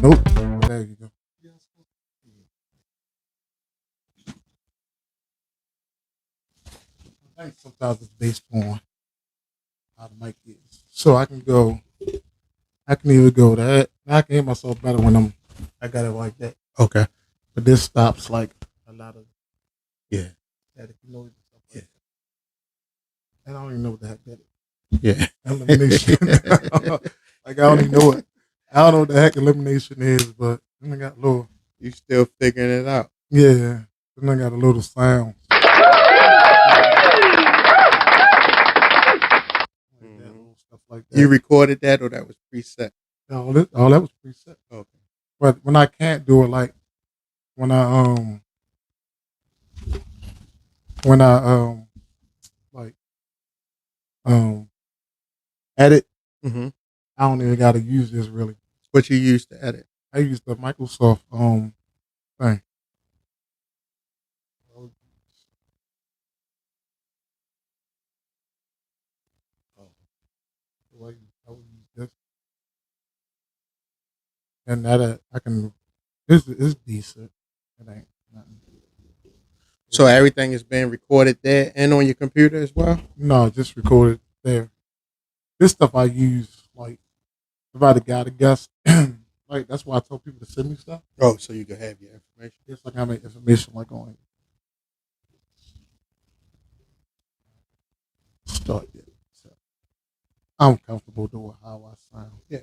Nope. There you go. I think sometimes it's based on how the mic is. So I can either go that. I can hear myself better when I got it like that. Okay. But this stops like a lot of Yeah. static noise and stuff like that. And I don't even know what the heck that is. Yeah. Elimination. Like I don't even know what. I don't know what the heck elimination is, but then I got a little. You still figuring it out. Yeah. Then I got a little sound. Stuff like that. You recorded that or that was preset? All that was preset. Okay. But when I can't do it, like when I edit, Mm-hmm. I don't even got to use this really. What you use to edit? I use the Microsoft thing. I would use this, and that I can. It's decent. It ain't nothing. So everything is being recorded there and on your computer as well? No, just recorded there. This stuff I use like if I got a guest. Like that's why I tell people to send me stuff. Oh, so you can have your information. It's like I make information like on it. Start it. So I'm comfortable doing how I sound. Yeah.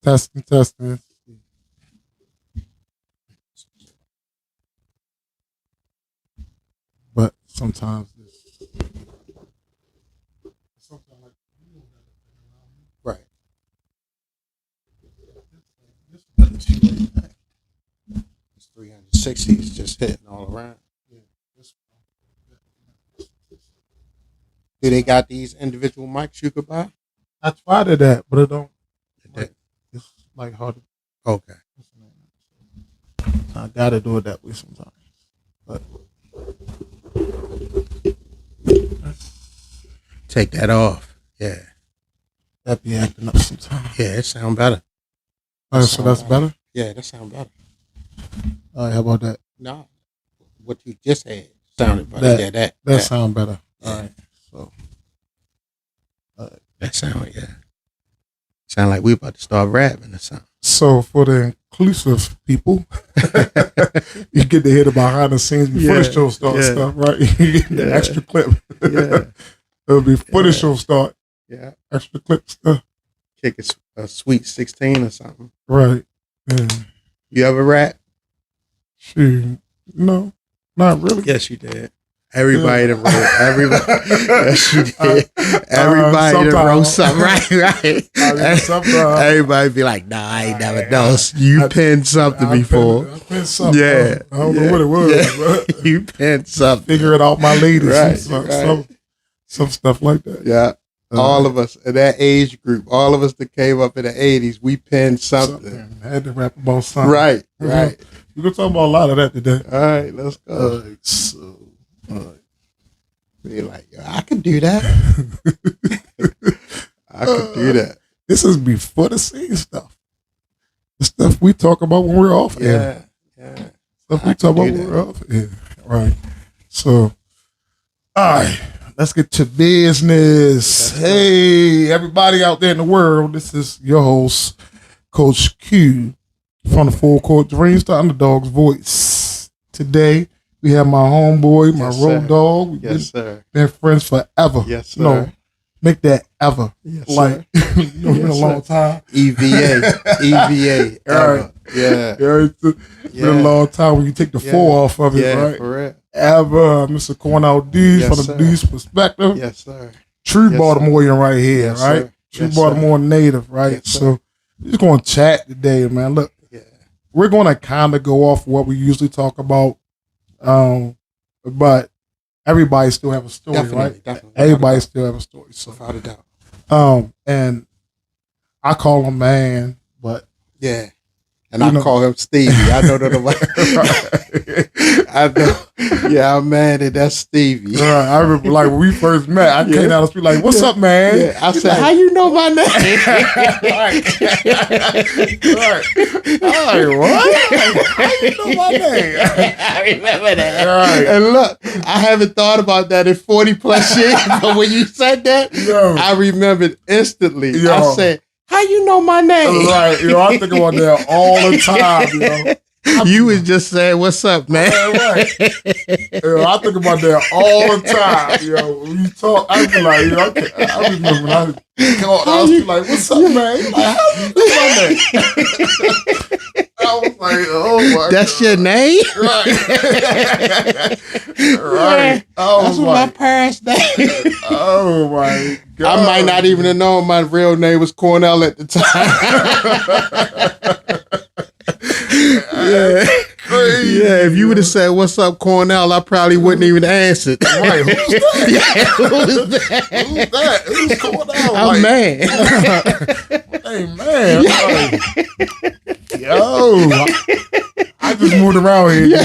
Testing. But sometimes like right. It's 360. It's just hitting all around. Do they got these individual mics you could buy? I tried that, but it don't. It's like hard to. Okay. I gotta do it that way sometimes. But take that off. Yeah. That be acting up sometimes. Yeah, it sound better. So that's better? Yeah, that sound better. All right, how about that? No. What you just had sounded better. That sound better. All right. So that sound, yeah. Sound like we about to start rapping or something. So for the inclusive people, you get to hear the behind the scenes before the show starts stuff, right? You get the extra clip. Yeah. It'll be before the show start. Yeah. Extra clip stuff. Kick a sweet 16 or something. Right. Yeah. You ever rap? Shoot. No, not really. Yes, you did. Everybody that wrote, everybody, yes, you did. Everybody that wrote something, right. Everybody be like, nah, I ain't never know. You penned something before. I penned something. Yeah. I don't know what it was. Yeah. You penned something. Figure it out, my ladies. Right, Some stuff like that. Yeah. All of us in that age group, all of us that came up in the 80s, we penned something. I had to rap about something. Right. We're going to talk about a lot of that today. All right, let's go. Be like, yo, I could do that. I could do that. This is before the scene stuff. The stuff we talk about when we're off air. Yeah. Stuff we talk about when we're off air. Right. So, all right. Let's get to business. Hey, everybody out there in the world. This is your host, Coach Q, from the Full Court Dreams, the Underdawgs Voice. Today, we have my homeboy, my road dog. We've been friends forever. Yes, sir. No, make that ever. Yes, like, it's been a long time. EVA. Ever. Yeah. It's been a long time when you take the four off of it, right? For real. Ever. Mr. Cornell Dews from the Dews perspective. Yes, sir. True Baltimorean right here, yes, right? Sir. True Baltimore native, right? Yes, so we're just going to chat today, man. Look, we're going to kind of go off what we usually talk about. But everybody still have a story, right? Definitely. Everybody still have a story. So without a doubt. And I call him man, but yeah. And I call him Stevie. I know that I know. Yeah, I'm mad at that's Stevie. I remember like when we first met, I came down the street like, "What's up, man?" Yeah. I said, "How you know my name?" Right. I'm like, what? How you know my name? I remember that. Right. And look, I haven't thought about that in 40 plus years, but when you said that, I remembered instantly. I said, "How you know my name?" Right. I think about that all the time, You was just saying, "What's up, man?" Right. I think about that all the time, When you talk, I be like, I remember when I was like, "What's up, man?" You're like, "How you know my name?" I was like, "Oh my That's God. your name?" Right. That's what my parents' name. Oh my God. I might not even have known my real name was Cornell at the time. Yeah. Crazy. Yeah, if you would have said, "What's up, Cornell?" I probably wouldn't even answer. Right, who's that? Yeah, who's that? Who's that? Who's Cornell? I'm man. Hey, man. Like, yo. I just moved around here, dude.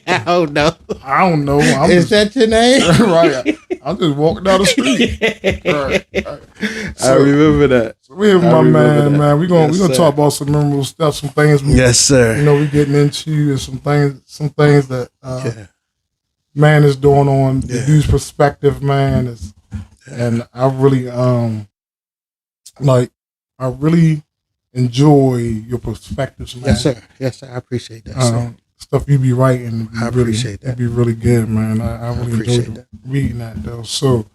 I don't know. I don't know. Is that your name? Right. I'm just walking down the street. Right. So, I remember that. So we have my man. We're gonna talk about some memorable stuff, some things. Yes, sir. We're getting into and some things that man is doing on the dude's perspective, man. And I really I really enjoy your perspectives, man. Yes, sir. I appreciate that. Sir. Stuff you be writing. I appreciate that. It'd be really good, man. I really enjoyed reading that, though. So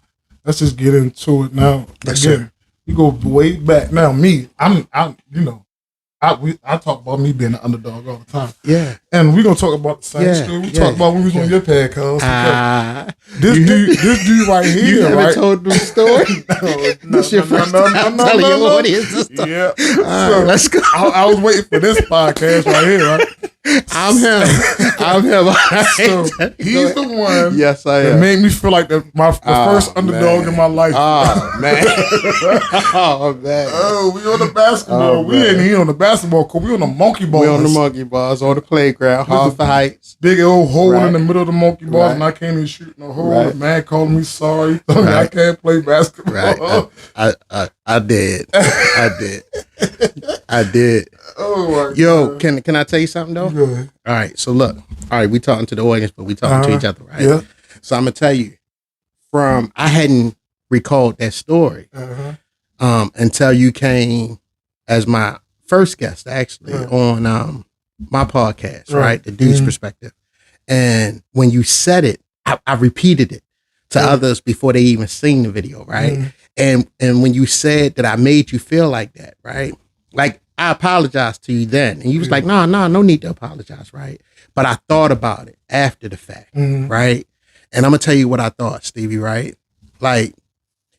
let's just get into it now. Yes, Again, sir. we go way back. Now, I talk about me being an underdog all the time. Yeah. And we're going to talk about the same story. We talk about when we was on your podcast. This dude right here, you never told the story? This your first time telling your audience the story. Yeah. So, let's go. I was waiting for this podcast right here, right? I'm him. So he's the one yes, I that am. made me feel like the first underdog in my life. Oh, man. Oh, man. Oh, we on the basketball. We ain't here on the basketball court. We on the monkey balls. We on the monkey balls on the playground, half the heights. Big old hole in the middle of the monkey balls, and I can't even shoot no hole. The man called me sorry. I can't play basketball. Right. I did. I did. Oh my Yo, God. can I tell you something though? Go ahead. All right. So look. All right, we talking to the audience, but we talking to each other, right? Yeah. So I'm gonna tell you. I hadn't recalled that story until you came as my first guest, actually, on my podcast, right? The Dude's Perspective. And when you said it, I repeated it to others before they even seen the video, right? And when you said that I made you feel like that, right? Like I apologized to you then, and you was like, no need to apologize, right? But I thought about it after the fact, right? And I'm gonna tell you what I thought, Stevie, right? Like,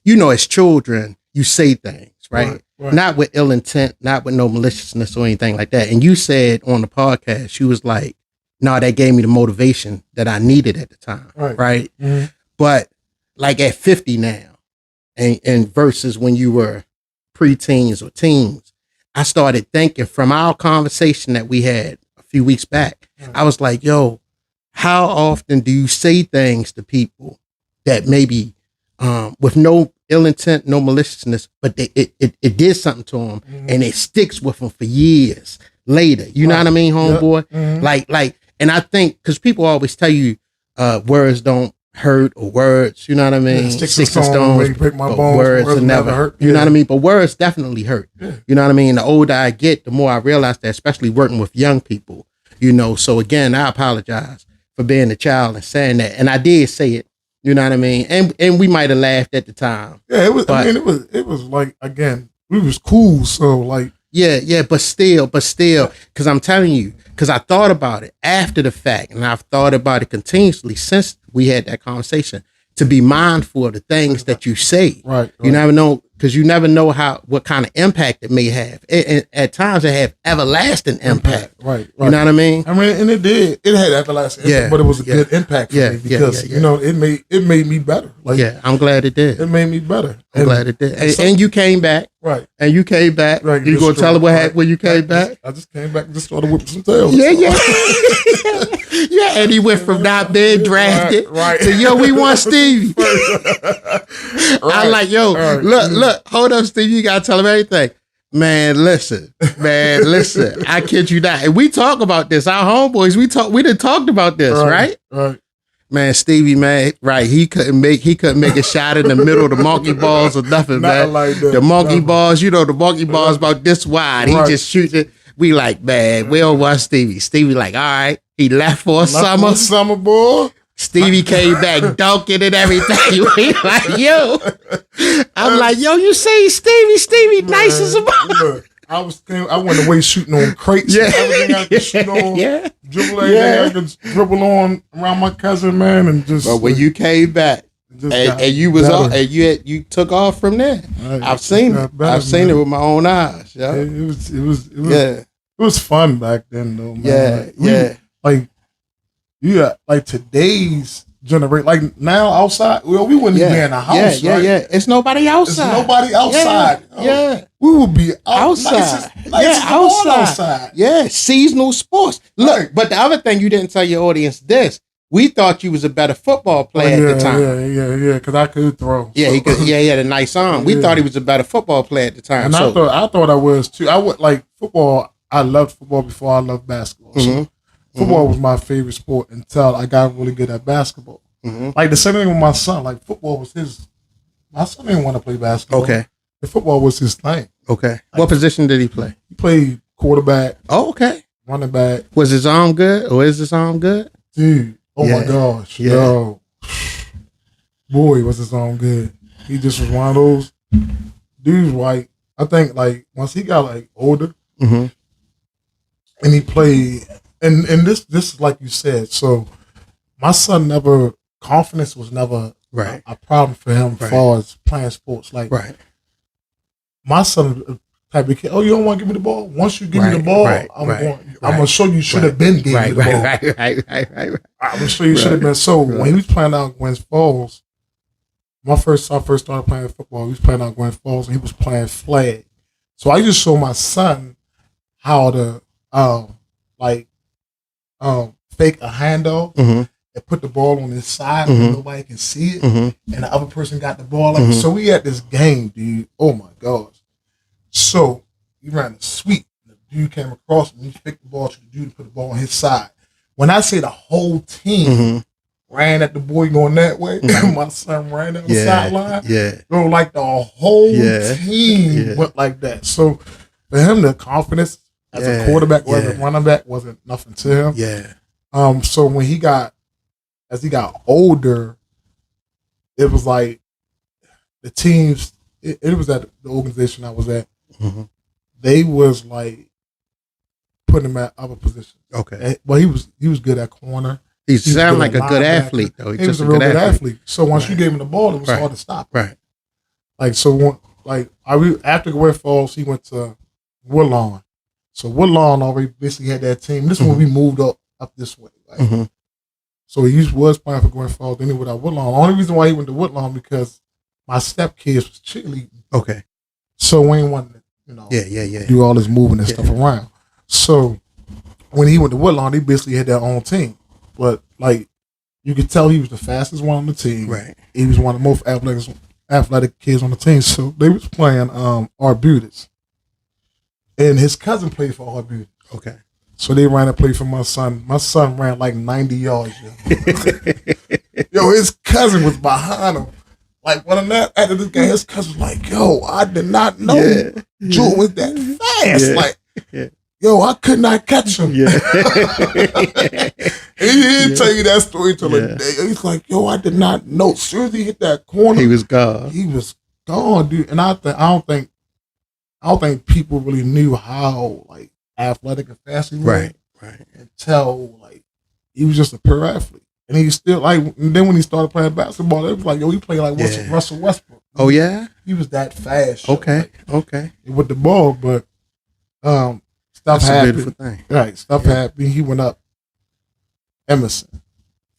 as children, you say things, right? Not with ill intent, not with no maliciousness or anything like that. And you said on the podcast, you was like, no, that gave me the motivation that I needed at the time, right? But like at 50 now, and versus when you were preteens or teens, I started thinking from our conversation that we had a few weeks back, I was like, yo, how often do you say things to people that maybe with no ill intent, no maliciousness, but it did something to them and it sticks with them for years later. You know what I mean, homeboy? Like, and I think, because people always tell you words don't hurt, or words, you know what I mean? Sticks and stones, break my bones, words will never hurt. You know what I mean? But words definitely hurt. You know what I mean? The older I get, the more I realize that, especially working with young people, So again, I apologize for being a child and saying that. And I did say it, you know what I mean? And we might have laughed at the time. Yeah, it was, but, it was like, again, we was cool. So like, yeah, but still, because I'm telling you, because I thought about it after the fact, and I've thought about it continuously since we had that conversation, to be mindful of the things that you say. Right. You never know, because you never know what kind of impact it may have. At times, it have everlasting impact. Right. You know what I mean? I mean, and it did. It had everlasting impact, but it was a good impact for me because you know it made me better. Like, I'm glad it did. It made me better. I'm glad it did. And you came back. Right. And you came back. Right. You gonna tell her what happened when you came back? I just came back and just started whipping some tails. Yeah. Yeah, and he went from not being drafted to, yo, we want Stevie. I'm like, yo, look, hold up, Stevie. You gotta tell him everything. Man, listen. I kid you not. And we talk about this. Our homeboys, we done talked about this, right? Right. Man, Stevie, man, right. He couldn't make a shot in the middle of the monkey balls or nothing, man. Like that. The monkey balls, the monkey balls about this wide. He just shoots it. We like, man, we don't want Stevie. Stevie like, all right. He left for a summer. Summer, boy. Stevie came back dunking and everything. We like, yo. I'm like, yo, you say Stevie nice as a mother. I went away shooting on crates. Yeah. Everything I could shoot on. Dribble everything I could dribble on around my cousin, man, and just. But when you came back, and you was off, and you took off from there. Right. I've seen it. I've seen it with my own eyes. Yeah. It was fun back then, though, man. Like today's generation, like now outside, well, we wouldn't be in the house. Yeah. It's nobody outside. Yeah. We would be outside. Outside. Yeah, seasonal sports. Look, but the other thing you didn't tell your audience this. We thought you was a better football player at the time. Yeah, because I could throw. Yeah, he could. Yeah, he had a nice arm. We thought he was a better football player at the time. And I thought I was too. I would like football. I loved football before I loved basketball. So football was my favorite sport until I got really good at basketball. Like the same thing with my son. Like football was his. My son didn't want to play basketball. Okay. The football was his thing. Okay. What position did he play? He played quarterback. Oh, okay. Running back. Was his arm good, or is his arm good? Dude. Oh my gosh. Yeah. Yo. Boy, was his arm good. He just was one of those dudes, like, I think, like, once he got, like, older, and he played, and this is like you said, so my son confidence was never a problem for him as far as playing sports. Like, my son type of kid, oh, you don't want to give me the ball? Once you give me the ball, I'm going to show you should have been giving me the ball. Right. I'm going to show you should have been. So when he was playing out Gwynn Falls, I first started playing football, he was playing out Gwynn Falls, and he was playing flag. So I just showed my son how to fake a handoff and put the ball on his side where nobody can see it, and the other person got the ball. So we had this game, dude. Oh my gosh. So he ran a sweep. The dude came across and he picked the ball to the dude to put the ball on his side. When I say the whole team ran at the boy going that way, my son ran down the sideline. Bro, like the whole team went like that. So for him, the confidence as a quarterback or as a running back wasn't nothing to him. So when as he got older, it was like the teams. It was at the organization I was at. They was like putting him at other positions. Okay. Well, he was good at corner. He sounded like a good athlete, though. He was a real good athlete. So once you gave him the ball, it was hard to stop. Right. Like after Gwynn Falls, he went to Woodlawn. So Woodlawn already basically had that team. This is when we moved up this way. Like, so he was playing for Gwynn Falls. Then he went out Woodlawn. The only reason why he went to Woodlawn because my stepkids was cheerleading. Okay. So we ain't wanted to, do all this moving and stuff around. So when he went to Woodlawn, they basically had their own team. But like you could tell he was the fastest one on the team. Right. He was one of the most athletic kids on the team. So they was playing Arbutus. And his cousin played for Arbutus. Okay. So they ran and played for my son. My son ran like 90 yards. Yo, his cousin was behind him. Like, when after this game, his cousin was like, yo, I did not know Jewel was that fast. Like, yo, I could not catch him. He didn't tell you that story till a day. He's like, yo, I did not know. As soon as he hit that corner, he was gone. He was gone, dude. And I don't think people really knew how like athletic and fast he was. Right. Until like he was just a pure athlete. And he still like. And then when he started playing basketball, it was like, yo, he played like Russell Westbrook. Oh yeah, he was that fast. Okay, okay. With the ball, but stuff That's happened. a beautiful thing. Right, stuff happened. He went up Emerson.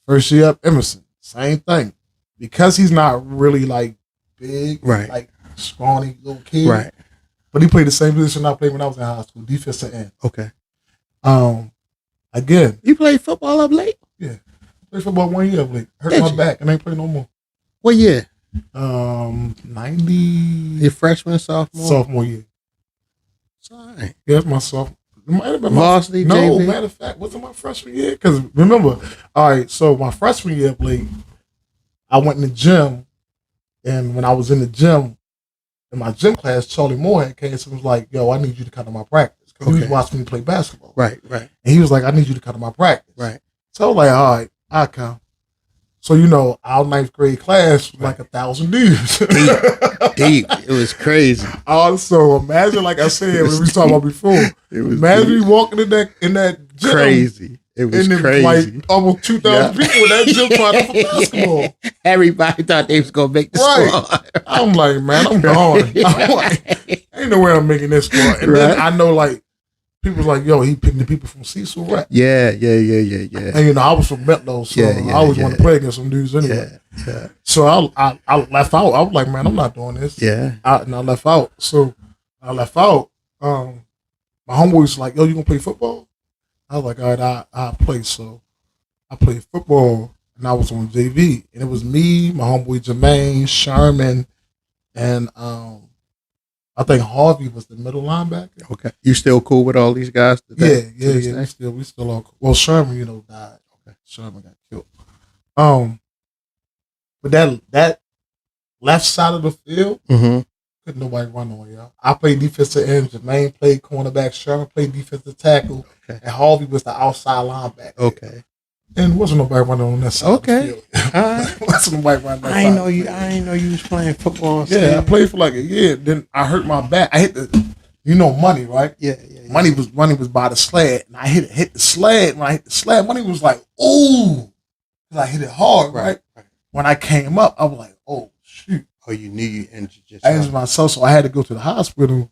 First year up Emerson, same thing. Because he's not really like big, right, like scrawny little kid, right. But he played the same position I played when I was in high school, defensive end. Okay. Again, you played football up late? Yeah, played football 1 year up late. Hurt my back and ain't play no more. What year? 90. Your freshman, sophomore? Sophomore year. Sorry. Yeah, that's my sophomore. It might have been varsity. No, JV? Matter of fact, wasn't my freshman year? Because remember, all right. So my freshman year up late, I went in the gym, and when I was in the gym, in my gym class, Charlie Moore had came and was like, "Yo, I need you to come to my practice." Because he was watching me play basketball. Right, right. And he was like, "I need you to come to my practice." Right. So I was like, "All right, I'll come." So our ninth grade class was like 1,000 dudes. Deep. It was crazy. Also, imagine, like I said, when we was talking about before, imagine me walking in that gym. Crazy. It was crazy. Like almost 2,000 people in that gym playing for basketball. Everybody thought they was gonna make the squad. I'm like, man, I'm gone. I'm like, ain't no way I'm making this squad. And then I know, like, people was like, yo, he picked the people from Cecil, right? Yeah. And I was from Metlo, so I always want to play against some dudes anyway. Yeah. So I left out. I was like, man, I'm not doing this. Yeah. And I left out. So I left out. My homeboy was like, yo, you gonna play football? I was like, all right, I'll play. So I played football, and I was on JV. And it was me, my homeboy Jermaine, Sherman, and I think Harvey was the middle linebacker. Okay. You still cool with all these guys today? Yeah. We still all cool. Well, Sherman, died. Okay. Sherman got killed. But that left side of the field, couldn't nobody run on, y'all. I played defensive end, Jermaine played cornerback, Sherman played defensive tackle, and Harvey was the outside linebacker. Okay. And wasn't nobody running on that side. Okay. Of the field. Wasn't nobody running that I ain't know you was playing football. Yeah, I played for like a year. Then I hurt my back. I hit the Money, right? Yeah. Money was by the sled. And I hit the sled. When I hit the sled, Money was like, ooh. Because I hit it hard, right? When I came up, I was like, oh, shoot. Oh, you knew you injured yourself. I injured myself, so I had to go to the hospital.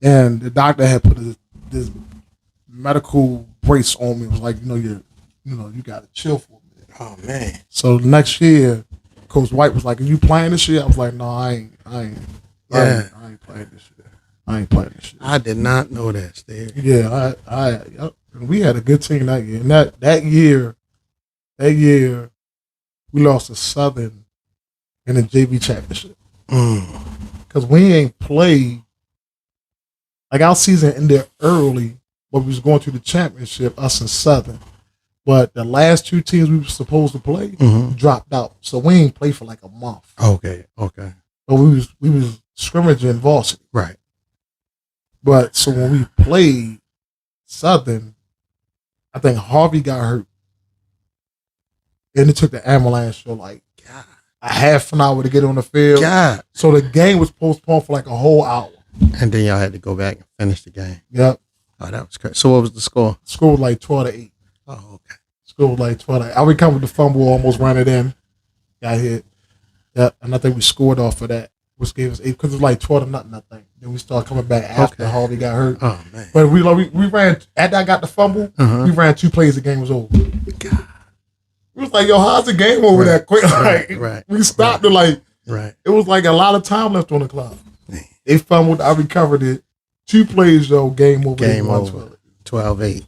And the doctor had put this medical brace on me. It was like, you got to chill for a minute. Oh, man. So the next year, Coach White was like, are you playing this year? I was like, no, I ain't playing this year. I ain't playing this year. I did not know that, Steve. Yeah, we had a good team that year. And that year, we lost to Southern in the JV championship. Because we ain't played. Like, our season ended early, but we was going to the championship, us and Southern. But the last two teams we were supposed to play dropped out. So we ain't played for like a month. Okay. But we was scrimmaging varsity. Right. But so when we played Southern, I think Harvey got hurt. And it took the ambulance for like a half an hour to get on the field. So the game was postponed for like a whole hour. And then y'all had to go back and finish the game. Yep. Oh, that was crazy. So what was the score? The score was like 12-8. Oh, okay. Score was like 12-8. I recovered the fumble, almost ran it in. Got hit. Yep. And I think we scored off of that, which gave us 8 because it was like 12-0, I think. Then we started coming back after Harvey got hurt. Oh, man. But we ran, after I got the fumble, we ran 2 plays, the game was over. God. It was like, yo, how's the game over that quick? Right. We stopped it like, it was like a lot of time left on the clock. They fumbled, I recovered it. 2 plays, though, game over. Game over. 12-8.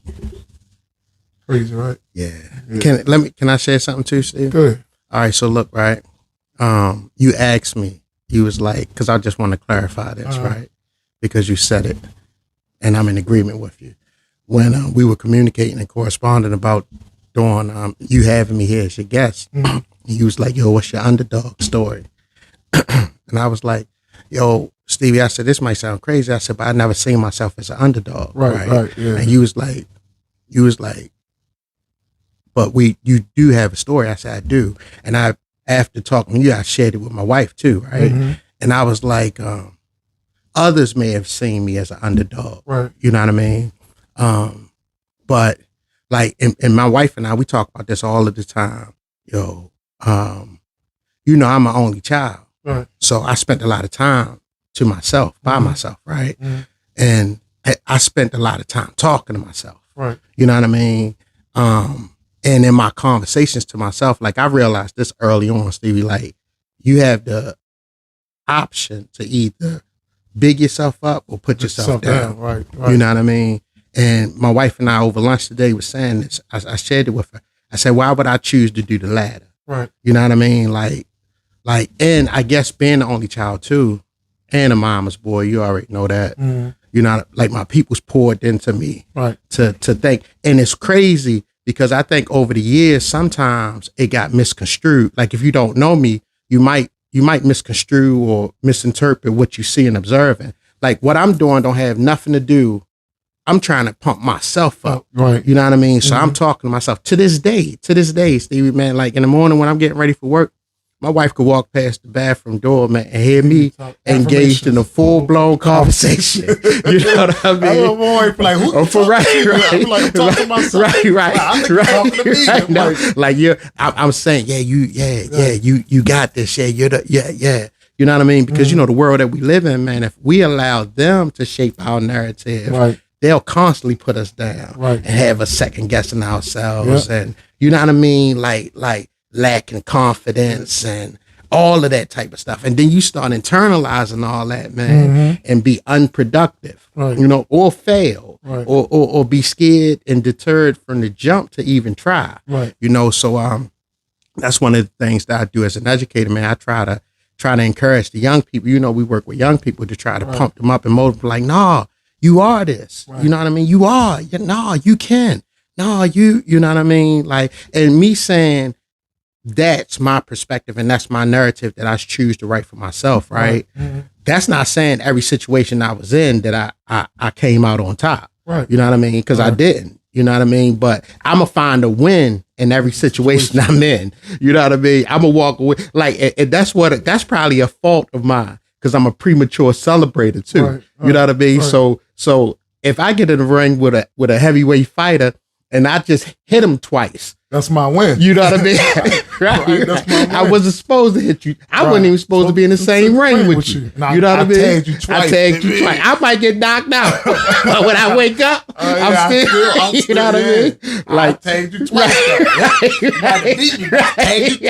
Crazy, right? Yeah. Can I share something too, Steve? Go ahead. All right, so look, right? You asked me, you was like, because I just want to clarify this, right? Because you said it, and I'm in agreement with you. When we were communicating and corresponding about doing you having me here as your guest, you was like, yo, what's your underdog story? And I was like, yo, Stevie, I said, this might sound crazy. I said, but I never seen myself as an underdog. Right, yeah. And you was like, but you do have a story. I said, I do. And after talking to you, I shared it with my wife too, right? And I was like, others may have seen me as an underdog. Right. You know what I mean? But like, and my wife and I, we talk about this all of the time. Yo, I'm my only child. Right. So I spent a lot of time to myself, by myself, right? And I spent a lot of time talking to myself. Right. You know what I mean? And in my conversations to myself, like I realized this early on, Stevie, like you have the option to either big yourself up or put yourself down. Right. You know what I mean? And my wife and I over lunch today was saying this. I shared it with her. I said, why would I choose to do the latter? Right. You know what I mean? Like, and I guess being the only child too, and a mama's boy, you already know that. You know, like my people's poured into me to think. And it's crazy because I think over the years, sometimes it got misconstrued. Like if you don't know me, you might misconstrue or misinterpret what you see and observing. Like what I'm doing don't have nothing to do. I'm trying to pump myself up. Right. You know what I mean? So I'm talking to myself to this day, Stevie, man, like in the morning when I'm getting ready for work, my wife could walk past the bathroom door, man, and hear me engaged in a full-blown conversation. You know what I mean? I love my wife, like, who I'm talking to myself. Right. Like I'm saying, you got this. Yeah, yeah. You know what I mean? Because you know the world that we live in, man, if we allow them to shape our narrative, they'll constantly put us down and have us second guessing ourselves. And you know what I mean? Like lacking confidence and all of that type of stuff. And then you start internalizing all that, man, and be unproductive, you know, or fail or be scared and deterred from the jump to even try, you know? So, that's one of the things that I do as an educator, man. I try to encourage the young people. You know, we work with young people to try to pump them up and motivate them like, nah, you are this. You know what I mean? You are. No, you can. No, you know what I mean? Like, and me saying that's my perspective and that's my narrative that I choose to write for myself, right? That's not saying every situation I was in that I came out on top. You know what I mean? Because I didn't. You know what I mean? But I'm going to find a win in every situation I'm in. You know what I mean? I'm going to walk away. Like, and that's probably a fault of mine because I'm a premature celebrator too. You know what I mean? So if I get in the ring with a heavyweight fighter and I just hit him twice, that's my win. You know what I mean? Right. That's my win. I wasn't supposed to hit you. I wasn't even supposed to be in the same ring with you. You know what I mean? I tagged you twice. I might get knocked out. But when I wake up, I'm still you know what I mean? Like, I tagged you twice.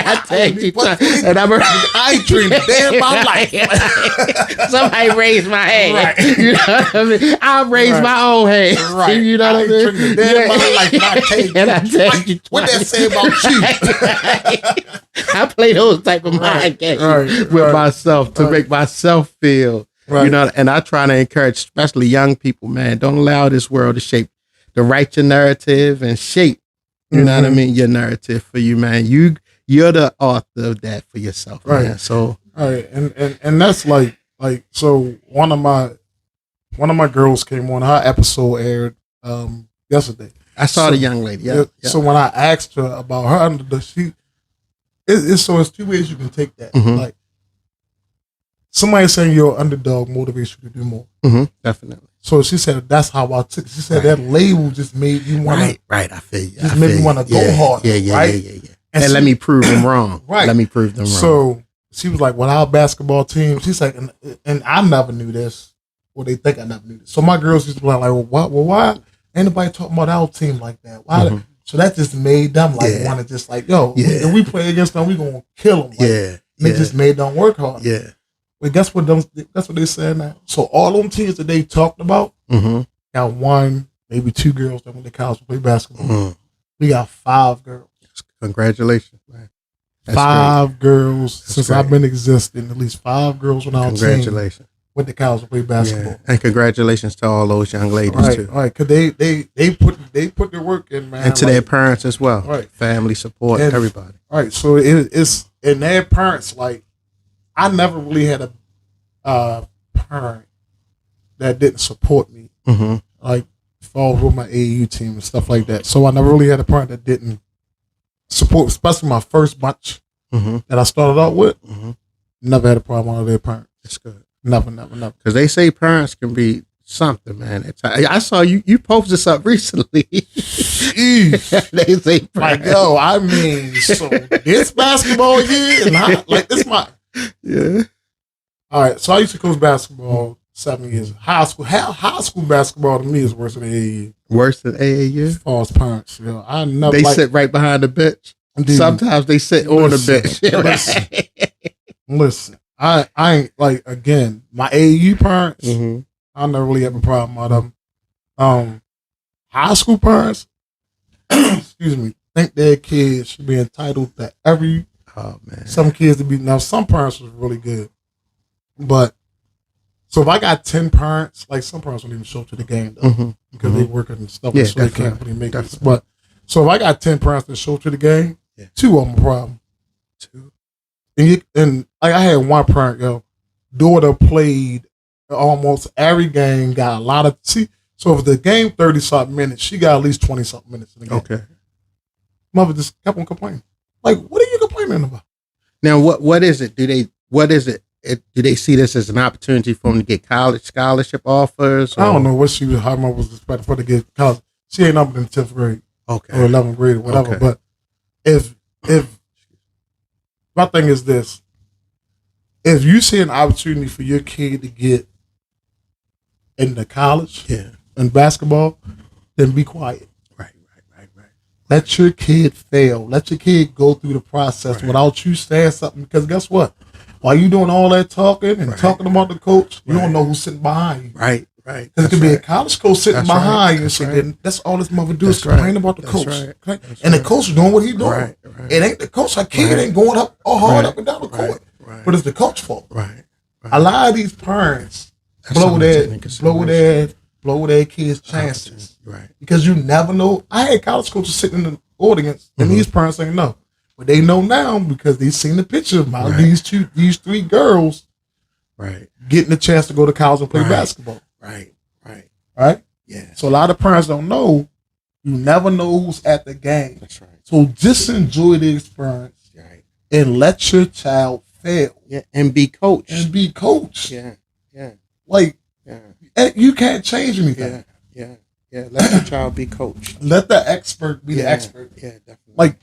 I tagged you twice. And I ain't dreamed a day in my life. Somebody raised my hand. You know what I mean? I'll raise my own hand. You know what I mean? I ain't dreamed a day in my life. And I tagged you twice. What that say about you? I play those type of mind games with myself to make myself feel, you know, and I try to encourage, especially young people, man, don't allow this world to write your narrative and shape, you know what I mean, your narrative for you, man. You're the author of that for yourself, man. So, and that's like, so one of my girls came on, her episode aired yesterday. I saw the young lady. Yeah. So when I asked her about her Underdog, it's two ways you can take that. Like somebody saying your Underdog motivates you to do more. Definitely. So she said that's how I took it. She said that label just made you want to. Right. I feel you. Just made me want to go hard. Yeah. And let me prove them wrong. Let me prove them wrong. So she was like, "Well, our basketball team." She's like, and I never knew this, or they think I never knew this. So my girls used to be like, why? Ain't nobody talking about our team like that. Why? So that just made them like want to just like, yo, if we play against them, we gonna kill them. Like, it just made them work hard. Yeah. But guess what? That's what they said now. So all them teams that they talked about, got one, maybe two girls that went to college to play basketball. We got 5 girls. Congratulations, man. That's 5 girls since I've been existing. At least 5 girls on our team. Congratulations. Went to college to play basketball. Yeah. And congratulations to all those young ladies too. Right, because they put their work in, man. And to their parents as well. Right. Family support, and everybody. Right. So it's and their parents, like, I never really had a parent that didn't support me. Like fall with my AAU team and stuff like that. So I never really had a parent that didn't support, especially my first bunch that I started out with. Never had a problem with their parents. That's good. Never. Because they say parents can be something, man. I saw you posted something recently. They say parents. Like, yo, I mean, so this basketball year, and this my Yeah. All right. So I used to coach basketball 7 years. High school basketball to me is worse than AAU. Worse than AAU? As far as parents, I never. They sit right behind the bench. Dude, sometimes they sit on the bench. Listen. I ain't like, again, my AAU parents. I never really have a problem with them. High school parents, excuse me, think their kids should be entitled to some kids to be. Now, some parents was really good, but so if I got 10 parents, like some parents don't even show up to the game though, because they work and stuff, so they can't really make it. But so if I got 10 parents that show up to the game, 2 of them a problem. 2. And like I had one parent, daughter played almost every game, got a lot of so if the game 30-something minutes, she got at least 20-something minutes in the game. Okay. Mother just kept on complaining. Like, what are you complaining about? Now, what is it? Do they see this as an opportunity for them to get college scholarship offers? Or? I don't know what her mother was expecting for to get college. She ain't up in the 10th grade. Okay. Or 11th grade or whatever. Okay. But if my thing is this, if you see an opportunity for your kid to get into college in basketball, then be quiet. Right. Let your kid fail. Let your kid go through the process without you saying something. Because guess what? While you doing all that talking and talking about the coach, you don't know who's sitting behind you. Right. Because it could be a college coach sitting behind you and that's all this mother do is complain about the coach. And the coach is doing what he's doing. It ain't the coach. Our kid ain't going up or hard up and down the court. But it's the coach's fault. A lot of these parents blow their kids' chances. Right. Because you never know. I had college coaches sitting in the audience and these parents ain't know. But they know now because they seen the picture of these 3 girls getting the chance to go to college and play basketball. Right? Yeah. So a lot of parents don't know. You never know who's at the game. That's right. So just enjoy the experience and let your child fail. Yeah, and be coached. Yeah. Like, you can't change anything. Yeah. Let your child be coached. Let the expert be the expert. Yeah, definitely. Like,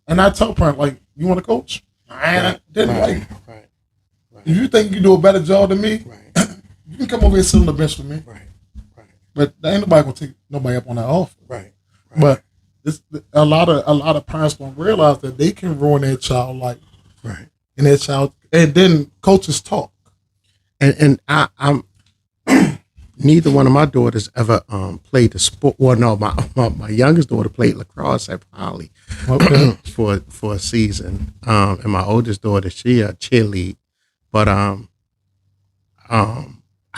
and I tell parents, like, you want to coach? Right. If you think you do a better job than me, you can come over here and sit on the bench with me. Right. But there ain't nobody gonna take nobody up on that offer. Right. But a lot of parents don't realize that they can ruin their child life. Right. And their child, and then coaches talk. And I'm neither one of my daughters ever played the sport. Well, no, my youngest daughter played lacrosse at Poly for a season. And my oldest daughter, she cheerlead. But I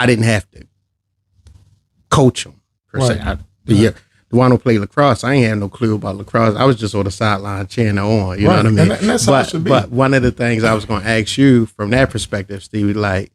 didn't have to coach them per se. The one who played lacrosse, I ain't had no clue about lacrosse. I was just on the sideline cheering her on. You know what I mean? And that's how it should be. But one of the things I was going to ask you from that perspective, Steve, like,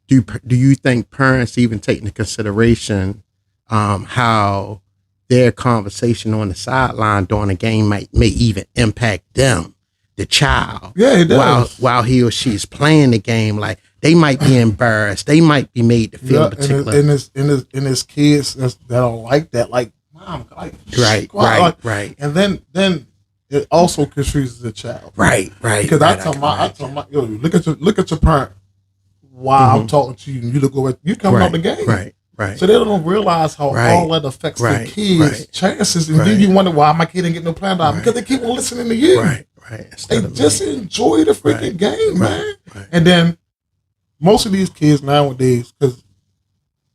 do you think parents even take into consideration how their conversation on the sideline during a game may even impact them, the child? Yeah, it does. While he or she is playing the game, like they might be embarrassed, they might be made to feel particular. And his kids that don't like that, like, mom, like, right. And then it also confuses the child. Right. Because I tell my yo, look at your parent. While I'm talking to you, and you look over, you coming out the game, right. So they don't realize how all that affects the kids' chances, and then you wonder why my kid didn't get no plan out because they keep on listening to you. Right. They just enjoy the freaking game, man. And then most of these kids nowadays, because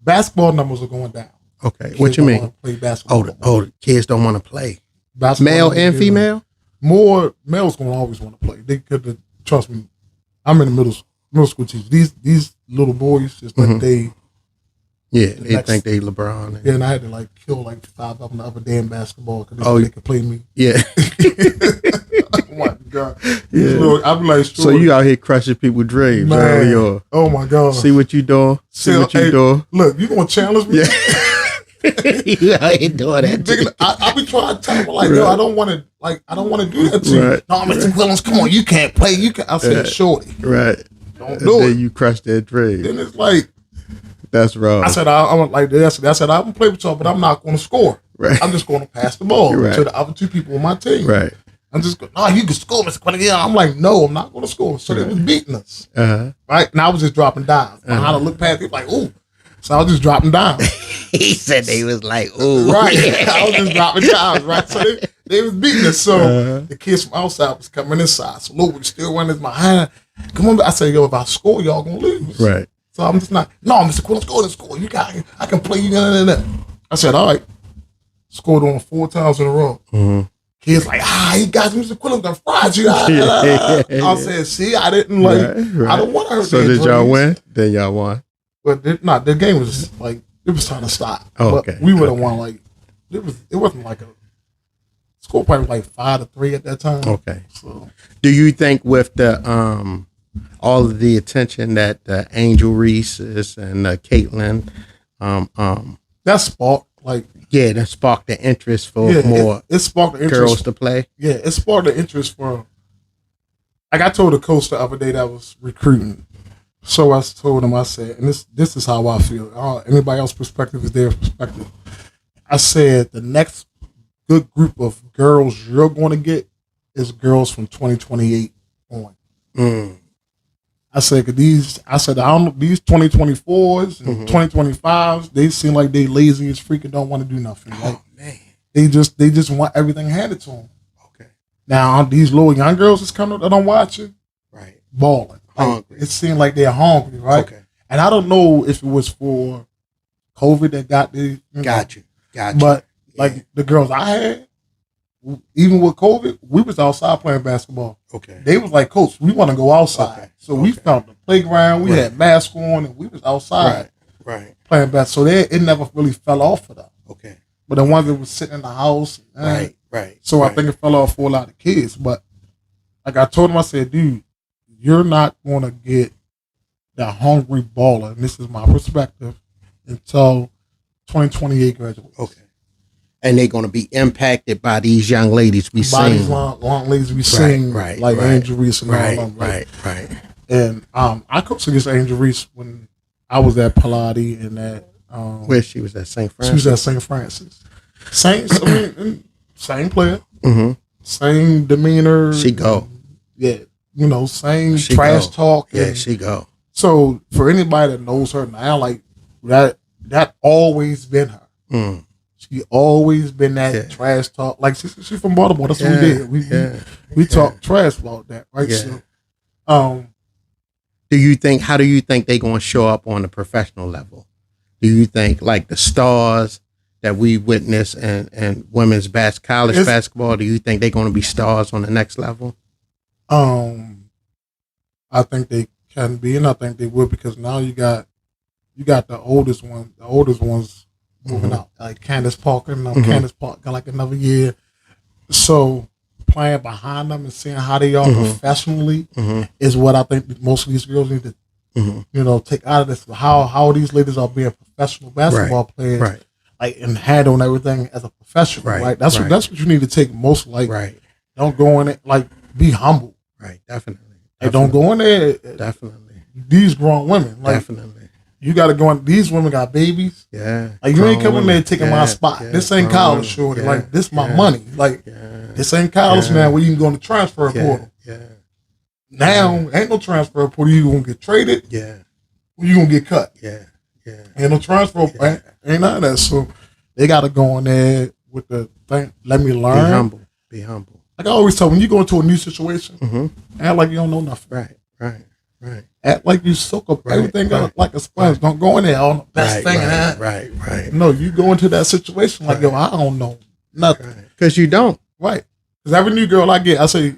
basketball numbers are going down. Okay, kids what you mean? Play basketball. The kids don't want to play. Basketball, male and female. More males gonna always want to play. They could trust me. I'm in the middle school teachers. These little boys just like they think they LeBron. And I had to kill 5 of them the other day in basketball because they could play me. Yeah. Oh my God. Yeah. I'm like, sure. So you out here crushing people's dreams. Man. Oh my God. See what you doing? Doing? Look, you gonna challenge me? You out here doing that. I be trying to tell them yo, I don't want to do that to you. No, Mr. Quillens, come on, you can't play. I said, shorty. Right. Don't do it. Then you crush that dream. Then it's like, that's wrong. I said, I'm like this. I said, I'm gonna play with y'all, but I'm not going to score. Right. I'm just going to pass the ball to the other 2 people on my team. Right. I'm just going, no, you can score, Mr. Quinn. Yeah, I'm like, no, I'm not going to score. So they was beating us. Right? And I was just dropping dimes. I had to look past it like, ooh. So I was just dropping dimes. He said they was like, ooh. Right. I was just dropping dimes, right? So they was beating us. So the kids from outside was coming inside. So Lou was still running my hand. Come on. I said, yo, if I score, y'all going to lose. Right. So I'm just not, no, Mr. Quinn, let's score. You got it. I can play you. I said, all right. Scored on 4 times in a row. Kids like, he got Mr. Quillen done fried you. I said, see, I didn't like, I don't want to hurt. So did y'all win? Then y'all won. But the game was like, it was trying to stop. Oh, okay. But we would have won like, it wasn't like a score probably like 5-3 at that time. Okay. So, do you think with the all of the attention that Angel Reese's and Caitlin, that sparked like. Yeah, that sparked the interest for more it sparked the interest girls to play. Yeah, it sparked the interest for. Like I told the coach the other day that I was recruiting, so I told him, I said, and this is how I feel. Anybody else's perspective is their perspective. I said the next good group of girls you're going to get is girls from 2028 on. I said, these 2024s and 2025s, they seem like they lazy as freaking don't want to do nothing. Right? Oh man, they just want everything handed to them. Okay. Now these little young girls that's coming that I'm watching, right, balling, hungry. It seemed like they're hungry, right? Okay. And I don't know if it was for COVID that got the got you. But like the girls I had, even with COVID, we was outside playing basketball. Okay. They was like, Coach, we want to go outside. Okay. So we found the playground. We had masks on, and we was outside playing basketball. So it never really fell off for them. Okay. But the ones that was sitting in the house. Right. So I think it fell off for a lot of kids. But like I told him, I said, dude, you're not going to get the hungry baller, and this is my perspective, until 2028 graduates. Okay. And they're going to be impacted by these young ladies we sing. These long ladies we sing, like Angel Reese and all them. Right. And I coached against Angel Reese when I was at Pilates and at where she was at St. Francis. She was at St. Francis. Same player, same demeanor. She go, same trash talk. Yeah, she go. So for anybody that knows her now, like that always been her. She always been that trash talk. Like she from Baltimore. That's what we did. We talk trash about that, right? Yeah. So, how do you think they going to show up on the professional level? Do you think like the stars that we witness and women's college basketball, do you think they're going to be stars on the next level? I think they can be, and I think they will, because now you got the oldest ones moving out, like Candace Parker. Candace Parker got like another year. So playing behind them and seeing how they are professionally is what I think most of these girls need to, take out of this. How these ladies are being professional basketball players, like, and handling everything as a professional, right? That's what you need to take most. Like, don't go in it, like, be humble, right? Definitely. Don't go in there. Definitely. These grown women, like, definitely. You got to go in. These women got babies. Yeah. Like, you ain't coming there taking my spot. This ain't college, shorty. Like, this my money. Like, this ain't college now where you can go in the transfer portal. Yeah. Now, ain't no transfer portal. You going to get traded. Yeah. Or you going to get cut. Yeah. Ain't no transfer. Ain't none of that. So, they got to go in there with the thing. Let me learn. Be humble. Like I always tell, when you go into a new situation, act like you don't know nothing. Right. Act like you soak up everything like a sponge. Don't go in there on the best thing. Right. No, you go into that situation like, yo, I don't know nothing. Because you don't. Right. Because every new girl I get, I say,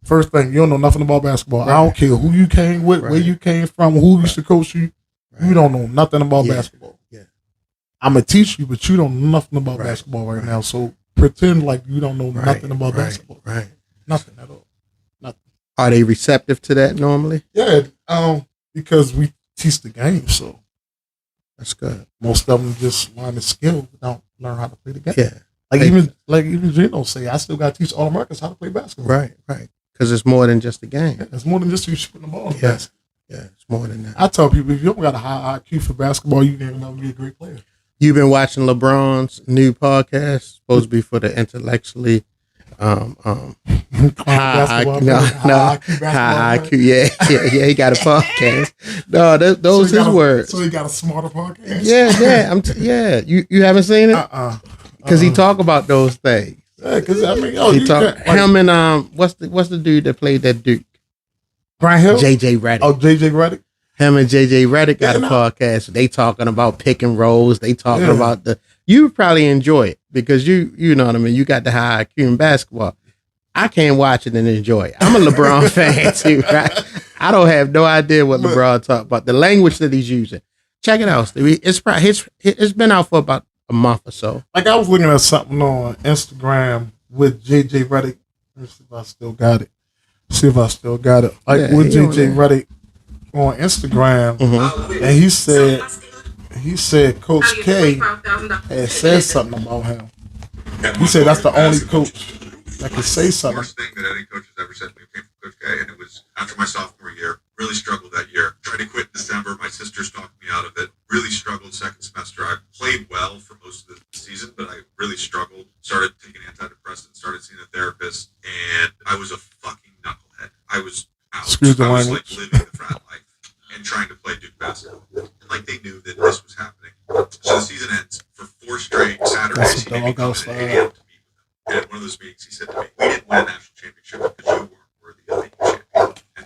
first thing, you don't know nothing about basketball. I don't care who you came with, where you came from, who used to coach you. You don't know nothing about basketball. Yeah. I'm going to teach you, but you don't know nothing about basketball right now. So pretend like you don't know nothing about basketball. Right. Nothing at all. Nothing. Are they receptive to that normally? Yeah, because we teach the game, so that's good. Most of them just learn the skill, but don't learn how to play the game. Yeah, even Gino say, I still got to teach all Americans how to play basketball. Right. Because it's more than just a game. Yeah, it's more than just you shooting the ball. Yeah, it's more than that. I tell people, if you don't got a high IQ for basketball, you can't never be a great player. You've been watching LeBron's new podcast, supposed to be for the intellectually High IQ. Yeah. He got a podcast. No, those his words. So he got a smarter podcast. Yeah. You haven't seen it? Because he talk about those things. Yeah, because I mean, him and what's the dude that played that Duke? Brian Hill, JJ Redick. Oh, JJ Redick. Him and JJ Redick got a podcast. They talking about pick and rolls. They talking about you probably enjoy it because you know what I mean. You got the high IQ in basketball. I can't watch it and enjoy it. I'm a LeBron fan too, right? I don't have no idea what LeBron talk about. The language that he's using. Check it out, Stevie. It's been out for about a month or so. Like I was looking at something on Instagram with JJ Redick. Let me see if I still got it. Like with JJ Redick on Instagram, and he said Coach K had said something about him. He said that's the only coach that could say something. The worst thing that any coach has ever said to me came from Coach K, and it was after my sophomore year. Really struggled that year. Tried to quit in December. My sisters talked me out of it. Really struggled second semester. I played well for most of the season, but I really struggled. Started taking antidepressants, started seeing a therapist, and I was a fucking knucklehead. I was out. I was like living the frat life and trying to play Duke basketball. And like they knew that this was happening. So the season ends. For 4 straight Saturdays, he made me come at 8 a.m. to meet with him. And at one of those meetings, he said to me, "We didn't win a national championship because you weren't worthy of being champion."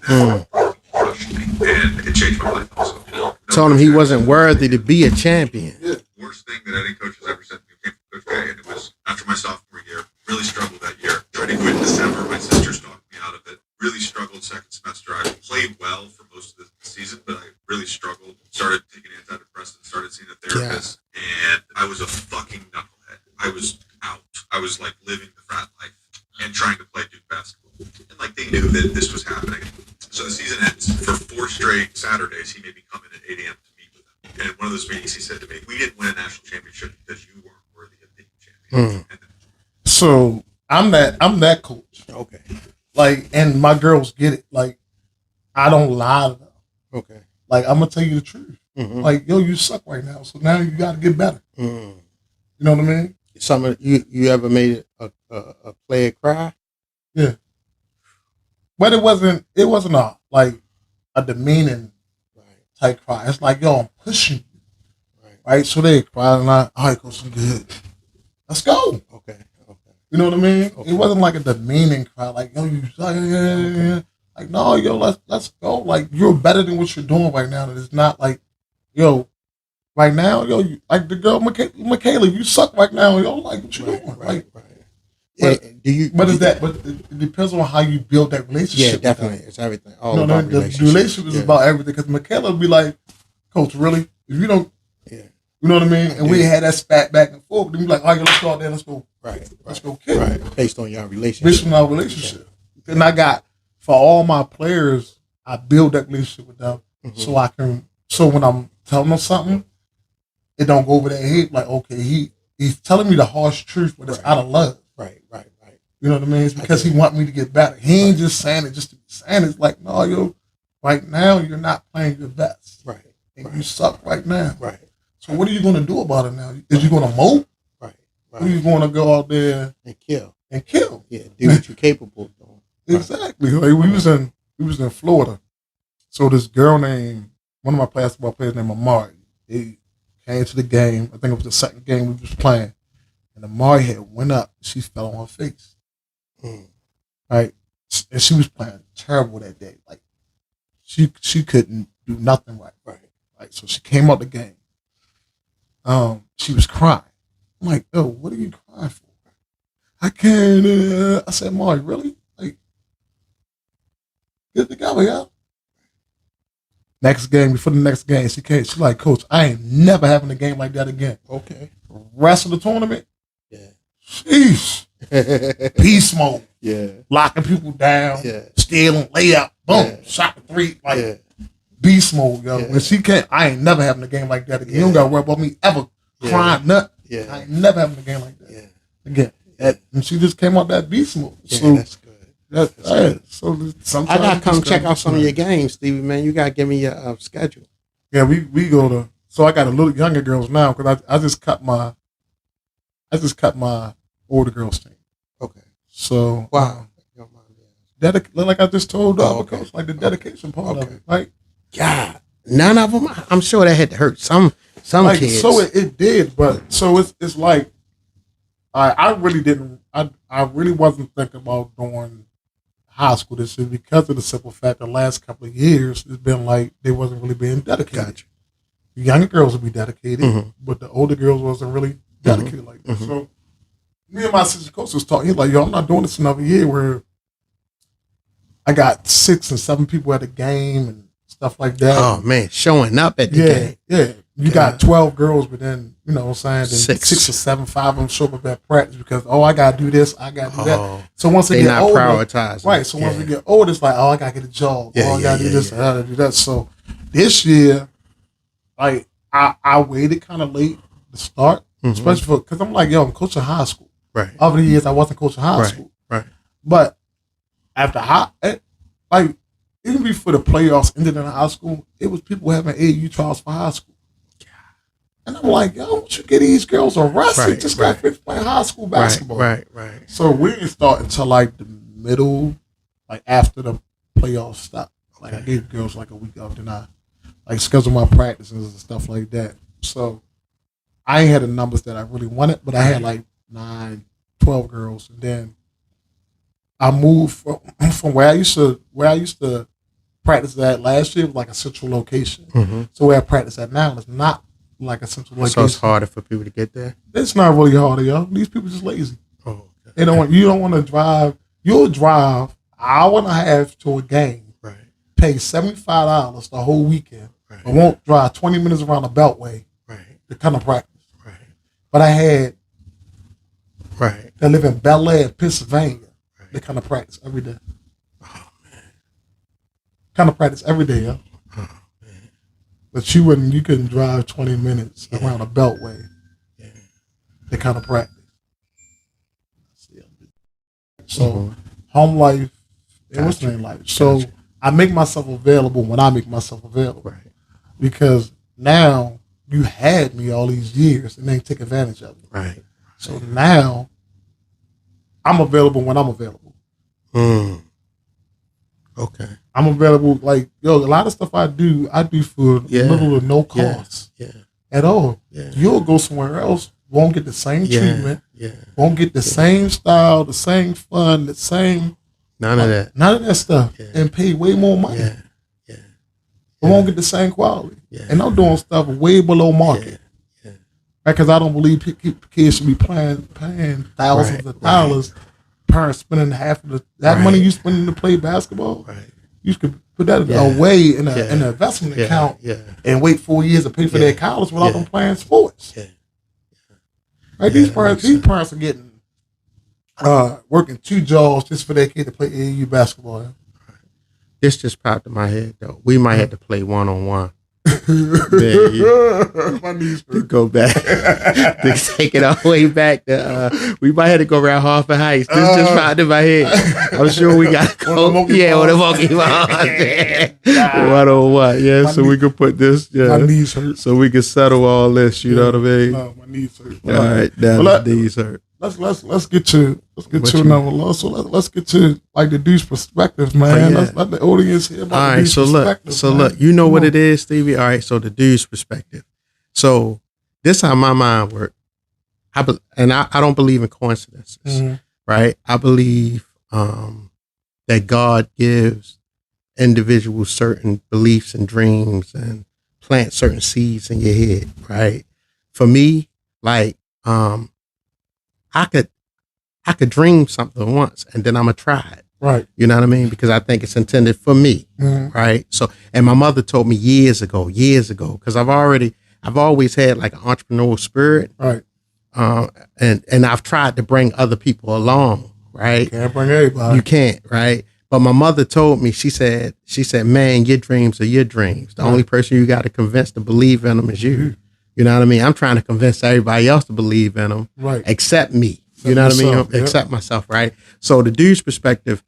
And that crushed me. And it changed my life also. Told him he wasn't worthy to be a champion. The worst thing that any coach has ever said to me came from Coach K, and it was after my sophomore year. Really struggled that year. Tried to quit in December. My sisters talked me out of it. Really struggled second semester. I played well for most of the season, but I really struggled. Started taking antidepressants, started seeing a therapist, and I was a fucking knucklehead. I was out. I was like living the frat life and trying to play Duke basketball. And like they knew that this was happening. So the season ends. For 4 straight Saturdays, he made me come in at 8 a.m. to meet with him. And at one of those meetings, he said to me, "We didn't win a national championship because you weren't worthy of being champion." So I'm that coach. Okay. Like, and my girls get it. Like, I don't lie to them. Okay. Like, I'm gonna tell you the truth. Like, yo, you suck right now. So now you got to get better. You know what I mean? You ever made a player cry? Yeah. But it wasn't a demeaning type cry. It's like, yo, I'm pushing you. Right? So they cry and all right, Coach, I'm good. Let's go. Okay. You know what I mean? Okay. It wasn't like a demeaning cry, like, yo, you suck. Yeah. Like, no, yo, let's go. Like, you're better than what you're doing right now. That it's not like, yo, right now, yo, like the girl Michaela, you suck right now. Yo, like, what you doing? Right. But it depends on how you build that relationship. Yeah, definitely. It's everything. All about the relationship is about everything. Because Michaela would be like, Coach, really? If you don't, you know what I mean? And we had that spat back and forth. Then we like, all right, let's go out there. Let's go. Let's go kick. Right. Based on your relationship. Based on our relationship. And I got, for all my players, I build that relationship with them so when I'm telling them something, it don't go over their head like, okay, he's telling me the harsh truth, but it's out of love. Right. You know what I mean? It's because he want me to get better. He ain't just saying it just to be saying it. It's like, no, yo, right now you're not playing your best. Right. And you suck right now. Right. So what are you going to do about it now? Is you going to mope? Right. Or are you going to go out there and kill? Yeah, do what you're capable of doing. Exactly. Like we was in Florida. So this girl named, one of my basketball players named Amari, he came to the game. I think it was the second game we was playing. And Amari had went up. She fell on her face. Right? And she was playing terrible that day. Like, she couldn't do nothing right. Right? So she came out the game. She was crying. I'm like, oh, what are you crying for? I can't. I said, Amari, really? Like, get together, y'all. Before the next game, she came. She like, Coach, I ain't never having a game like that again. Okay. Rest of the tournament, yeah. Sheesh. Beast mode. Yeah. Locking people down. Yeah. Stealing, layup, boom, Yeah. shot the 3. Like, beast mode, yo. Yeah. When she came, I ain't never having a game like that again. You don't got to worry about me ever crying nut. Yeah. I ain't never having a game like that again. And she just came out that beast mode. Yeah, so that's good. That's good. So sometimes I gotta come check out some of your games, Stevie. Man, you gotta give me your schedule. Yeah, we go to. So I got a little younger girls now because I just cut my older girls team. Okay. So Wow. Like I just told the other coach, like the dedication part of it. Like, God, none of them. I'm sure that had to hurt some like, kids. So it did, but so it's like I really didn't. I really wasn't thinking about doing high school this year because of the simple fact the last couple of years it's been like they wasn't really being dedicated. Gotcha. The younger girls would be dedicated, but the older girls wasn't really dedicated like that. So me and my assistant coach was talking. He's like, "Yo, I'm not doing this another year where I got 6 and 7 people at the game and stuff like that." Oh man, showing up at the game. Yeah. You got 12 girls, but then, you know what I'm saying, then 6 or 7, 5 of them show up at practice because, I got to do this, I got to do that. So once they get older, prioritizing. Right, so once we get older, it's like, I got to get a job. I got to do this, I got to do that. So this year, like, I waited kind of late to start, especially because I'm like, I'm coaching high school. Right. Over the years, I wasn't coaching high school. Right. But after like, even before the playoffs ended in high school, it was people having AAU trials for high school. And I'm like, don't you get these girls arrested? Just got finished playing high school basketball. Right. So we didn't start until like the middle, like after the playoffs stopped. Like I gave girls like a week off, then I like scheduled my practices and stuff like that. So I ain't had the numbers that I really wanted, but I had like 9, 12 girls, and then I moved from where I used to practice at last year was like a central location. So where I practice at now is not like a central location. So it's harder for people to get there? It's not really harder, yo. These people just lazy. Oh, okay. They don't want. You don't want to drive. You'll drive an hour and a half to a game. Right. Pay $75 the whole weekend. Right. But won't drive 20 minutes around the Beltway. Right. To kind of practice. Right. But I had. Right. They live in Bel Air, Pennsylvania. Right. They kind of practice every day. Oh man. Kind of practice every day, yo. But you couldn't drive 20 minutes around a Beltway. Yeah. They kind of practice. So home life, it was life. So I make myself available when I make myself available. Right. Because now you had me all these years and then take advantage of it. Right. So now I'm available when I'm available. Okay. I'm available, like, a lot of stuff I do for little or no cost at all. Yeah. You'll go somewhere else, won't get the same treatment, won't get the same style, the same fun, the same... None of that. None of that stuff, and pay way more money. It won't get the same quality. And I'm doing stuff way below market. Because I don't believe kids should be paying thousands of dollars. Parents spending half of that money you spending to play basketball. Right. You could put that away in an investment account and wait 4 years to pay for their college without them playing sports. Right? These parents are getting working 2 jobs just for their kid to play AAU basketball. This just popped in my head though. We might have to play 1-on-1. My knees hurt. Go back. Take it all the way back. We might have to go around Hartford Heights. This just popped in my head. I'm sure we got to go. On the monkey ball. 1-on-1. Yeah, so we could put this. Yeah. My knees hurt. So we can settle all this. You know what I mean? No, my knees hurt. All right, now my knees hurt. Let's get to another law. So let's get to like the dude's perspective, man. Let's let the audience hear about the dude's perspective. Look, you know what it is, Stevie. All right, so the dude's perspective. So this how my mind works. I don't believe in coincidences, right? I believe that God gives individuals certain beliefs and dreams and plant certain seeds in your head, right? For me, like I could dream something once and then I'm gonna try it. Right. You know what I mean? Because I think it's intended for me. Right. So, and my mother told me years ago, because I've always had like an entrepreneurial spirit. Right. And I've tried to bring other people along. Right. Can't bring everybody. You can't. Right. But my mother told me, she said, man, your dreams are your dreams. The only person you got to convince to believe in them is you. You know what I mean? I'm trying to convince everybody else to believe in them, right? Except me. You know what I mean? Except myself, right? So the dude's perspective,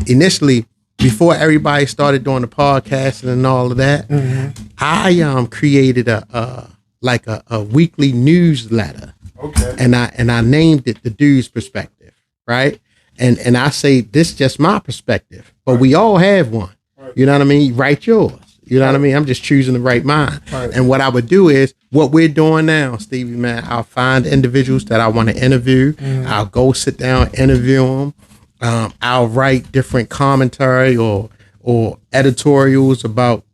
initially, before everybody started doing the podcasting and all of that, I created a weekly newsletter. Okay. And I named it the Dude's Perspective, right? And I say, this is just my perspective, but we all have one. You know what I mean? Write yours. You know what I mean? I'm just choosing the right mind. And what I would do is what we're doing now, Stevie, man, I'll find individuals that I want to interview. I'll go sit down, interview them. I'll write different commentary or editorials about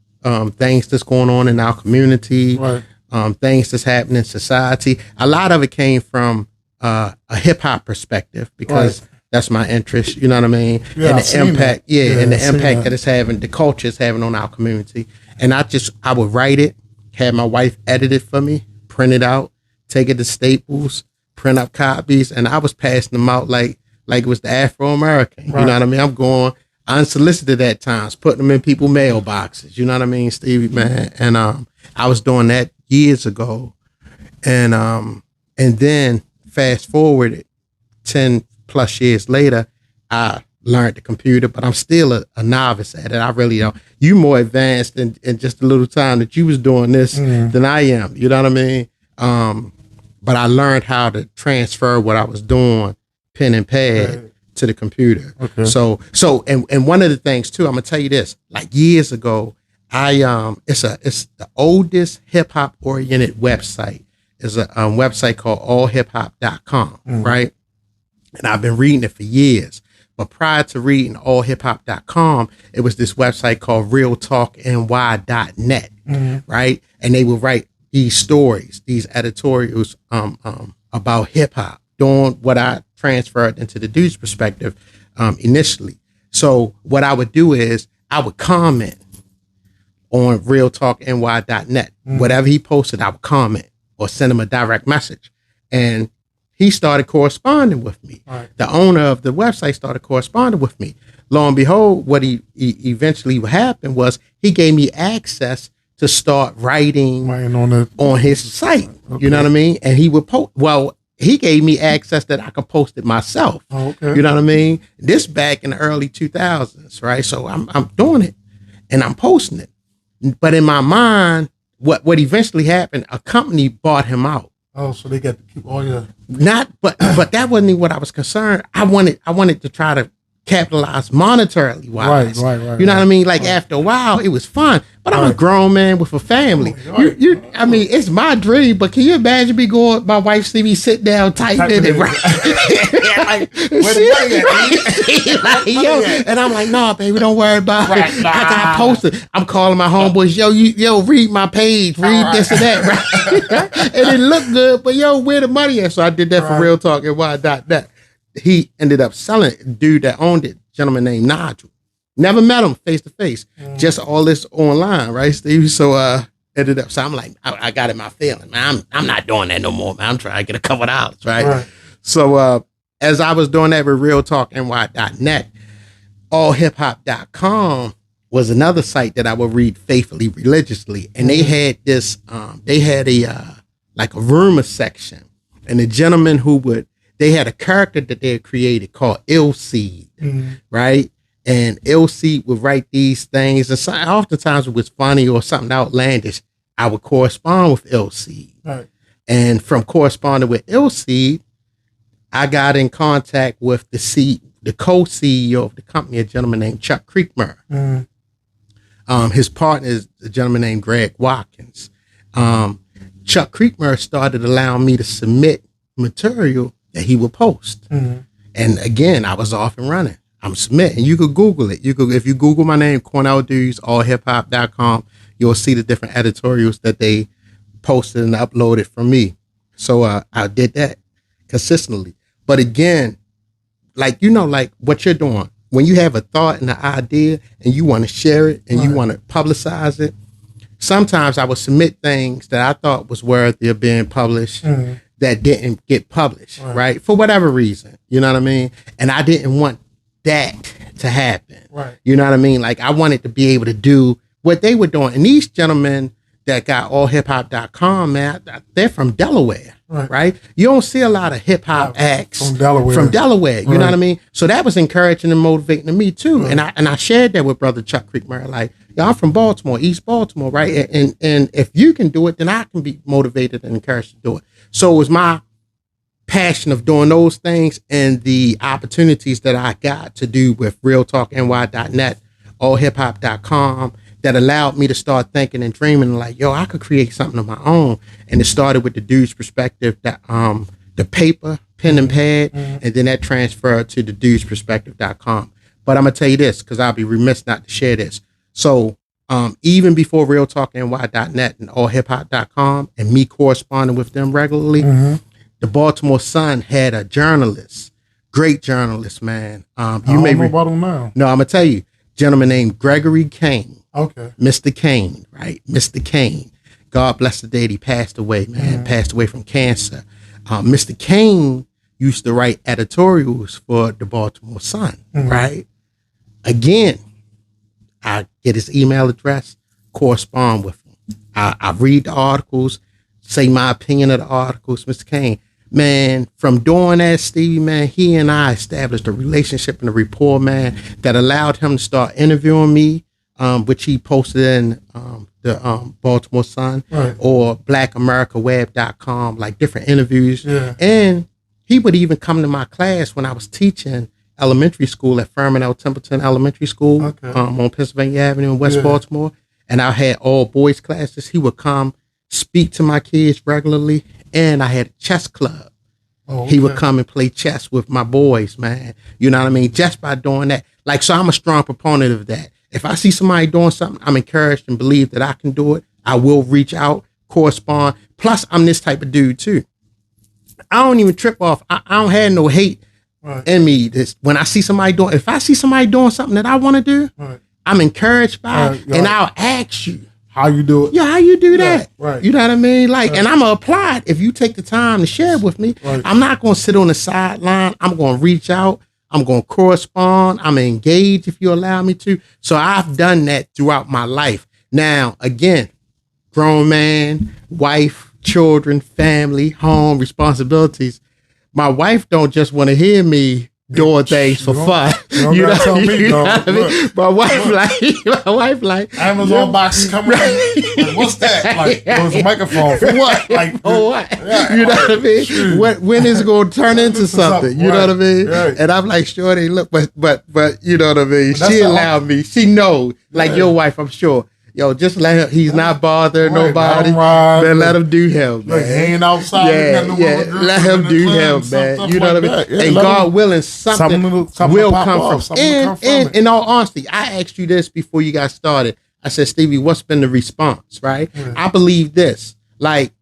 things that's going on in our community, things that's happening in society. A lot of it came from a hip hop perspective because that's my interest. You know what I mean? Yeah, and the impact, and the impact that it's having, the culture it's having on our community. And I would write it, have my wife edit it for me, print it out, take it to Staples, print up copies, and I was passing them out like it was the Afro-American. You know what I mean? I'm going unsolicited at times, putting them in people's mailboxes. You know what I mean, Stevie, man? And I was doing that years ago. And then fast forward 10 plus years later, I learned the computer, but I'm still a novice at it. I really don't. You more advanced in just a little time that you was doing this than I am. You know what I mean? But I learned how to transfer what I was doing, pen and pad, to the computer. Okay. So one of the things too, I'm gonna tell you this. Like years ago, it's the oldest hip hop oriented website. It's a website called allhiphop.com, right? And I've been reading it for years. But prior to reading allhiphop.com, it was this website called realtalkny.net, right? And they would write these stories, these editorials about hip hop, doing what I transferred into the Dews perspective initially. So what I would do is I would comment on realtalkny.net. Whatever he posted, I would comment or send him a direct message. And he started corresponding with me. The owner of the website started corresponding with me. Lo and behold, what eventually happened was he gave me access to start writing on his site. Okay. You know what I mean? And he would post. Well, he gave me access that I could post it myself. You know what I mean? This back in the early 2000s, right? So I'm doing it and I'm posting it. But in my mind, what eventually happened, a company bought him out. Oh, so they got to keep all your but that wasn't even what I was concerned. I wanted to try to capitalize monetarily wise. Right. You know what I mean? Like after a while, it was fun. But I'm a grown man with a family. I mean, it's my dream. But can you imagine me going? My wife see me sit down, typing it, right? And I'm like, no, baby, don't worry about it. I got posted. I'm calling my homeboys, yo, read my page, read this and that, right? And it looked good, but where the money at? So I did that for Real Talk and Why.net. He ended up selling it. Dude that owned it, gentleman named Nigel. Never met him face to face. Just all this online, right, Steve? So ended up. So I'm like, I got in my feeling, man. I'm not doing that no more, man. I'm trying to get a couple of dollars, right? So as I was doing that with realtalkny.net, allhiphop.com was another site that I would read faithfully, religiously, and they had this. They had a rumor section, and the gentleman they had a character that they had created called Ill Seed, right? And Ill Seed would write these things, and oftentimes it was funny or something outlandish. I would correspond with Ill Seed. Right. And from corresponding with Ill Seed, I got in contact with the co-CEO of the company, a gentleman named Chuck Creekmur. His partner is a gentleman named Greg Watkins. Chuck Creekmur started allowing me to submit material that he would post. And again, I was off and running. I'm submitting. You could Google it. If you Google my name, Cornell Dews, allhiphop.com, you'll see the different editorials that they posted and uploaded from me. So I did that consistently. But again, like what you're doing, when you have a thought and an idea and you want to share it and you want to publicize it, sometimes I would submit things that I thought was worthy of being published that didn't get published, right? For whatever reason, you know what I mean? And I didn't want that to happen. Right. You know what I mean? Like I wanted to be able to do what they were doing. And these gentlemen that got allhiphop.com, man, they're from Delaware, right? You don't see a lot of hip hop acts from Delaware. You know what I mean? So that was encouraging and motivating to me too. And I shared that with brother Chuck Creekmur. Like, I'm from Baltimore, East Baltimore, right? And if you can do it, then I can be motivated and encouraged to do it. So it was my passion of doing those things and the opportunities that I got to do with realtalkny.net, allhiphop.com, that allowed me to start thinking and dreaming like, yo, I could create something of my own. And it started with the Dude's Perspective, that the paper, pen and pad, and then that transferred to the dudesperspective.com. But I'm gonna tell you this, because I'll be remiss not to share this. So even before realtalkny.net and allhiphop.com and me corresponding with them regularly, the Baltimore Sun had a journalist, great journalist, man. You may know about him now. No, I'm gonna tell you, gentleman named Gregory Kane. Okay. Mr. Kane, right? Mr. Kane. God bless the day he passed away, man. Passed away from cancer. Mr. Kane used to write editorials for the Baltimore Sun, right? Again, I get his email address, correspond with him. I read the articles, say my opinion of the articles. Mr. Kane, man, from doing that, Stevie, man, he and I established a relationship and a rapport, man, that allowed him to start interviewing me, which he posted in the Baltimore Sun, or blackamericaweb.com, like different interviews. Yeah. And he would even come to my class when I was teaching elementary school at Furman L. Templeton Elementary School on Pennsylvania Avenue in West Baltimore. And I had all boys classes. He would come speak to my kids regularly. And I had a chess club. He would come and play chess with my boys, man. You know what I mean? Just by doing that. Like, so I'm a strong proponent of that. If I see somebody doing something, I'm encouraged and believe that I can do it. I will reach out, correspond. Plus, I'm this type of dude too. I don't even trip off. I don't have no hate in me. When I see somebody doing, if I see somebody doing something that I want to do, I'm encouraged by it, and I'll ask you. How you do it? Yeah, how you do that? Right. You know what I mean? Like, and I'm gonna apply it if you take the time to share it with me. I'm not gonna sit on the sideline. I'm gonna reach out. I'm gonna correspond. I'm gonna engage if you allow me to. So I've done that throughout my life. Now, again, grown man, wife, children, family, home, responsibilities. My wife don't just want to hear me doing things for fun. You know what I mean? My wife like Amazon boxes coming in. Like, what's that? Like, there's a microphone for what? Like, for what? You know what I mean? When is it going to turn into something? You know what I mean? And I'm like, sure they look, but you know what I mean? She allowed me. She knows, like your wife, I'm sure. Yo, just let him. He's not bothering nobody. Man, let him do him, man. Like hanging outside. Let him do him, man. You know what I mean? And God willing, something will come from. And in all honesty, I asked you this before you got started. I said, Stevie, what's been the response? Right? I believe this. Like,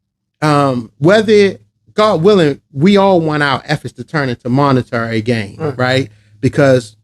whether God willing, we all want our efforts to turn into monetary gain, right? Because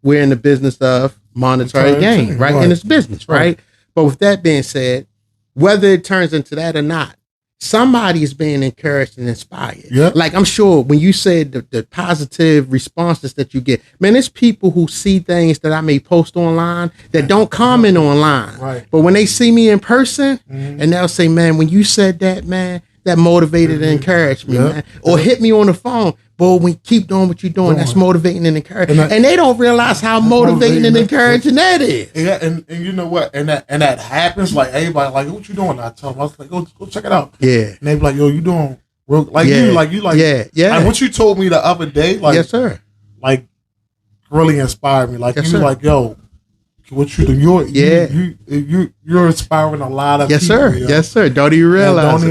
we're in the business of monetary gain, right? In this business, right? But with that being said, whether it turns into that or not, somebody is being encouraged and inspired. Like, I'm sure when you said the positive responses that you get, man, there's people who see things that I may post online that don't comment online. But when they see me in person, and they'll say, man, when you said that, man, that motivated and encouraged me, man. Or hit me on the phone. Boy, when you keep doing what you're doing, that's motivating and encouraging. And they don't realize how motivating and encouraging that is. Yeah, and you know what? And that happens. Like, everybody, like, what you doing? I tell them, I was like, go check it out. Yeah. And they be like, yo, you doing real, like, you like. Yeah. Like, what you told me the other day, like, yes, sir. Like, really inspired me. Like, you like, yo, what you do? You're inspiring a lot of people. Sir. Yo. Yes, sir. Don't even realize.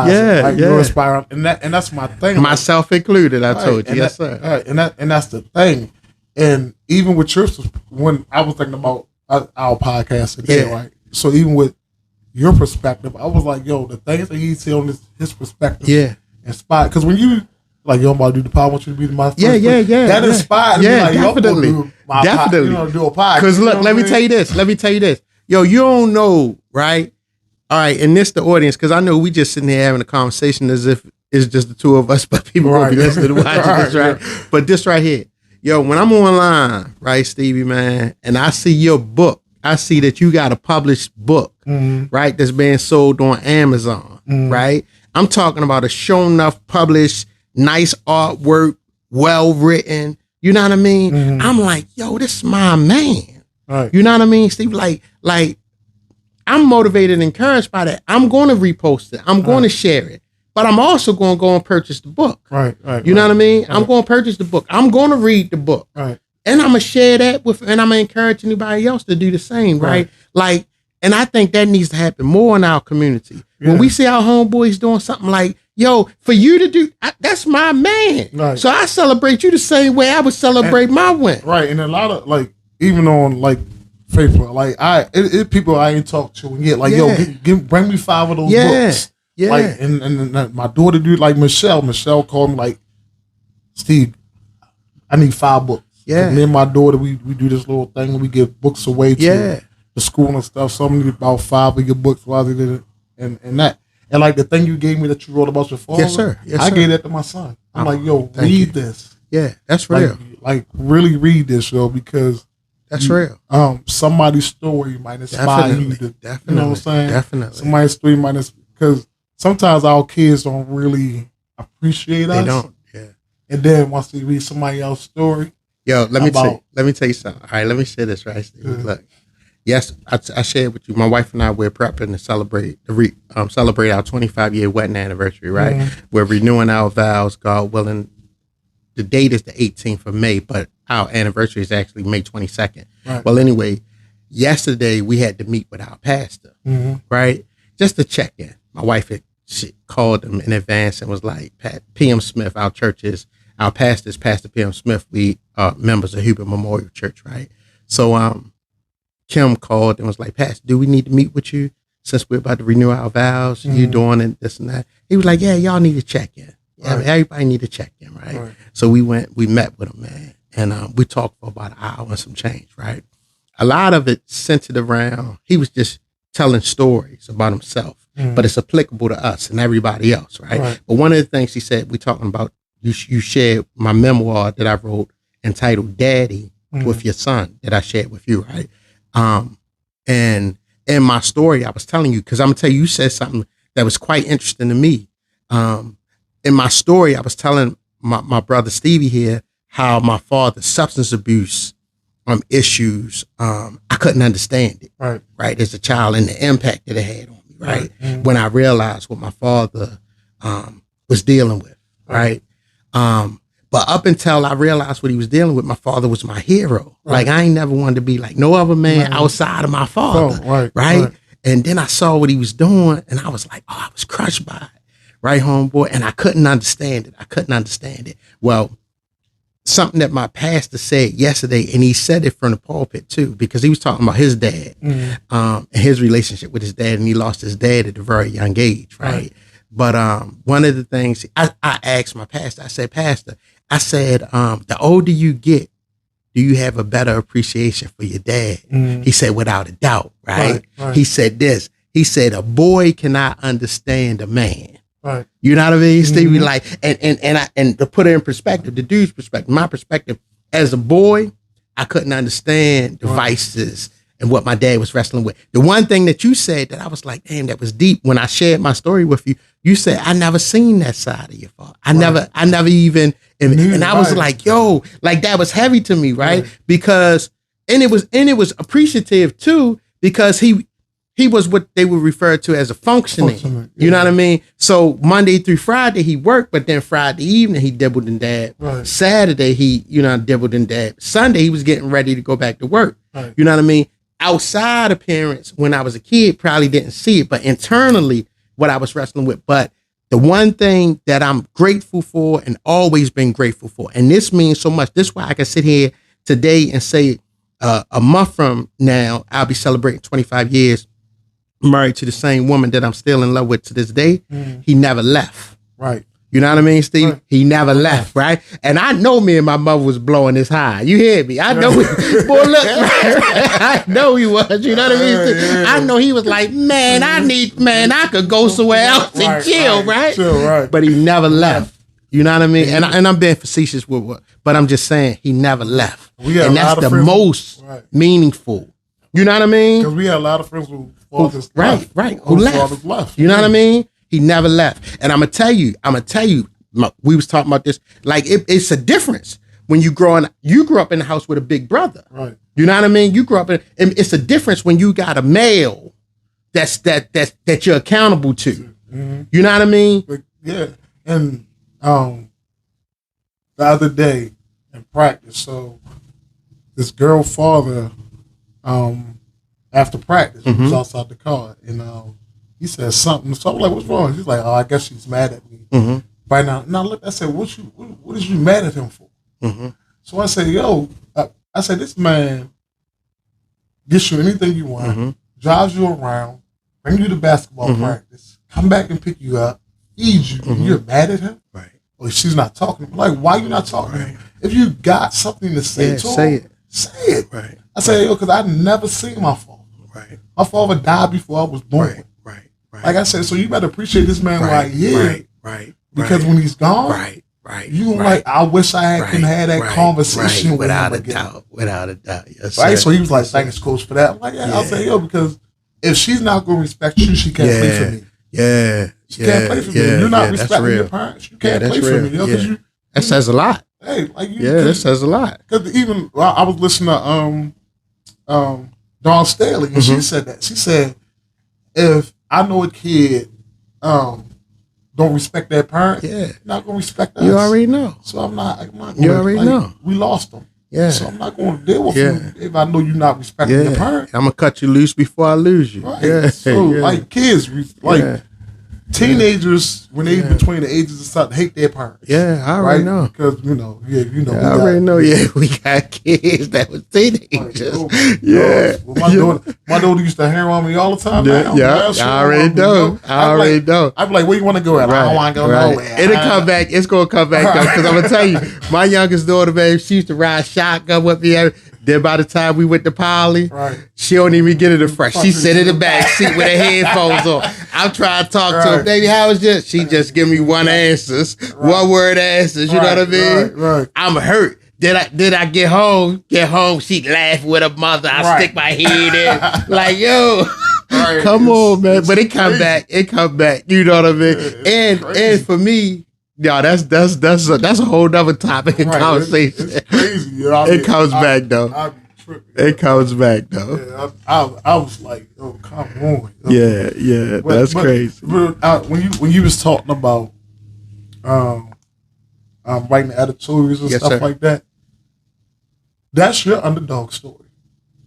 it. Like, you're inspiring, and that's my thing. Myself included. I told you, yes, sir. And that's the thing. And even with your, when I was thinking about our podcast today, right? So even with your perspective, I was like, yo, the things that he said on his perspective, inspired. Because when you like, yo, I'm about to do the pod, I want you to be my first. That inspired me. Like, definitely. Do a pod. Because look, let me tell you this. Yo, you don't know, right? All right, and this the audience, because I know we just sitting here having a conversation as if it's just the two of us, but people won't be listening to watching this, right? But this right here, yo, when I'm online, right, Stevie, man, and I see your book, I see that you got a published book, right, that's being sold on Amazon, right? I'm talking about a show enough published, nice artwork, well written. You know what I mean? I'm like, yo, this is my man. Right. You know what I mean, Steve? Like I'm motivated and encouraged by that. I'm going to repost it. I'm going to share it. but I'm also going to go and purchase the book. Right. You know what I mean? I'm going to purchase the book. I'm going to read the book. Right. And I'm going to share that with, and I'm going to encourage anybody else to do the same, right? Like, and I think that needs to happen more in our community. When we see our homeboys doing something like, yo, for you to do, that's my man. Right. So I celebrate you the same way I would celebrate my win. Right. And a lot of, like, even on, like, Facebook, like, it people I ain't talked to and get, like, yo, bring me 5 of those books. Yeah. Like, and my daughter do, like, Michelle called me, like, Steve, I need 5 books. Yeah. Me and my daughter, we do this little thing and we give books away to the school and stuff. So I'm need about 5 of your books while they did it. And that. And like the thing you gave me that you wrote about your father. Yes, sir. I gave that to my son. I'm like, yo, read this. Yeah, that's real. Like really read this, yo, because that's real. Somebody's story might inspire you to, definitely, you know what I'm saying? Definitely. Somebody's story might inspire, because sometimes our kids don't really appreciate us. They don't, And then once they read somebody else's story. Yo, let me tell you something. All right, let me share this, right, Steve? Look. Yes, I shared with you. My wife and I, we're prepping to celebrate our 25-year wedding anniversary, right? Mm-hmm. We're renewing our vows, God willing. The date is the 18th of May, but our anniversary is actually May 22nd. Right. Well, anyway, yesterday we had to meet with our pastor, right? Just to check in. My wife she called him in advance and was like, P.M. Smith, our pastor is Pastor P.M. Smith. We are members of Hubert Memorial Church, right? So, Kim called and was like, Pastor, do we need to meet with you since we're about to renew our vows? You doing it, this and that. He was like, yeah, y'all need to check in. Yeah, everybody need to check in, right? So we met with him, man. And we talked for about an hour and some change, right? A lot of it centered around, he was just telling stories about himself, but it's applicable to us and everybody else, right? But one of the things he said, we talking about, you shared my memoir that I wrote entitled Daddy with your son that I shared with you, right? And in my story, I was telling you, because I'm gonna tell you, you said something that was quite interesting to me. In my story, I was telling my brother Stevie here how my father's substance abuse issues, I couldn't understand it, right, as a child, and the impact that it had on me, right? When I realized what my father was dealing with, right? But up until I realized what he was dealing with, my father was my hero. Like, I ain't never wanted to be like no other man outside of my father, right? And then I saw what he was doing, and I was like, oh, I was crushed by it, right, homeboy? And I couldn't understand it. Well, something that my pastor said yesterday, and he said it from the pulpit too, because he was talking about his dad, and his relationship with his dad, and he lost his dad at a very young age, right? But one of the things I asked my pastor, I said, Pastor, the older you get, do you have a better appreciation for your dad? He said, without a doubt, right? He said this. He said, a boy cannot understand a man. Right. You know what I mean, Stevie? Like, and to put it in perspective, the dude's perspective, my perspective, as a boy, I couldn't understand the vices and what my dad was wrestling with. The one thing that you said that I was like, damn, that was deep. When I shared my story with you, you said, I never seen that side of your father. I never even, and I was like, yo, like that was heavy to me, right? Because, and it was appreciative too, because he was what they would refer to as a functioning. You know what I mean? So Monday through Friday he worked, but then Friday evening he dibbled and dabbed. Saturday he, dibbled and dabbed. Sunday he was getting ready to go back to work. You know what I mean? Outside appearance, when I was a kid, probably didn't see it, but internally, what I was wrestling with. But the one thing that I'm grateful for and always been grateful for, and this means so much, this is why I can sit here today and say a month from now, I'll be celebrating 25 years married to the same woman that I'm still in love with to this day. He never left. Right. You know what I mean, Steve? Right. He never left, right? And I know me and my mother was blowing this high. You hear me? I know. Boy, look, I know he was. You know what I mean? I know he was like, man, I could go somewhere else and chill, right? Chill, right. But he never left. You know what I mean? And I'm being facetious with what, but I'm just saying he never left. And that's the most meaningful. You know what I mean? Because we had a lot of friends who left. Right. Who left. You know what I mean? He never left. And I'm going to tell you, we was talking about this, like it's a difference when you grew up in a house with a big brother. Right. You know what I mean? You grew up and it's a difference when you got a male that you're accountable to. You know what I mean? Yeah. And the other day in practice, so this girl father, after practice, he was outside the car, and he said something. So I'm like, "What's wrong?" He's like, "Oh, I guess she's mad at me right now." Now look, I said, "What is you mad at him for?" So I said, "Yo," I said, "This man gets you anything you want, drives you around, bring you to basketball practice, come back and pick you up, feeds you, and you're mad at him?" Right. Or she's not talking. Like, why you not talking to him? If you got something to say to say him, it. say it. Right. I said, yo, because I never seen my father. Right. My father died before I was born. Right. Like I said, so you better appreciate this man while he's here. Right. Because when he's gone, you like, I wish I can have that conversation with him again. Without a doubt. Yes, right? sir. So he was like, thanks, coach, for that. I'm like, yeah. I'll say, yo, because if she's not going to respect you, she can't play for me. She can't play for me. If you're not respecting your parents, you can't play for me. Yo, that says a lot. Hey, like that says a lot. Because even I was listening to Dawn Staley, and she said that. She said, if I know a kid don't respect their parents, not gonna respect us. You already know. So I'm not gonna, you already know. We lost them. Yeah. So I'm not going to deal with you if I know you're not respecting your parents. I'm gonna cut you loose before I lose you. Right. Yeah. So like kids, like teenagers, when they between the ages of something, hate their parents. Yeah, I already know. Because I already know. Yeah, we got kids that was teenagers. My daughter used to hair on me all the time. I already know. I'd be like, where you want to go at? I don't want to go nowhere. It'll come back. It's gonna come back though, because I'm gonna tell you, my youngest daughter, babe, she used to ride shotgun with me. Then by the time we went to Poly, she don't even get in the front. She sit in the back seat with her headphones on. I'm trying to talk to her, baby. How was this? She just give me one answers, one word answers. You know what I mean? I'm hurt. Did I get home? She laugh with her mother. I stick my head in, like, yo. Come on, man. But it come back. You know what I mean? And for me, that's a whole nother topic of conversation. It's crazy. You know what I mean? It comes back though. It comes back though. Yeah, I was like, oh, come on. Yeah, that's crazy. When you was talking about writing editorials and stuff like that, that's your underdog story.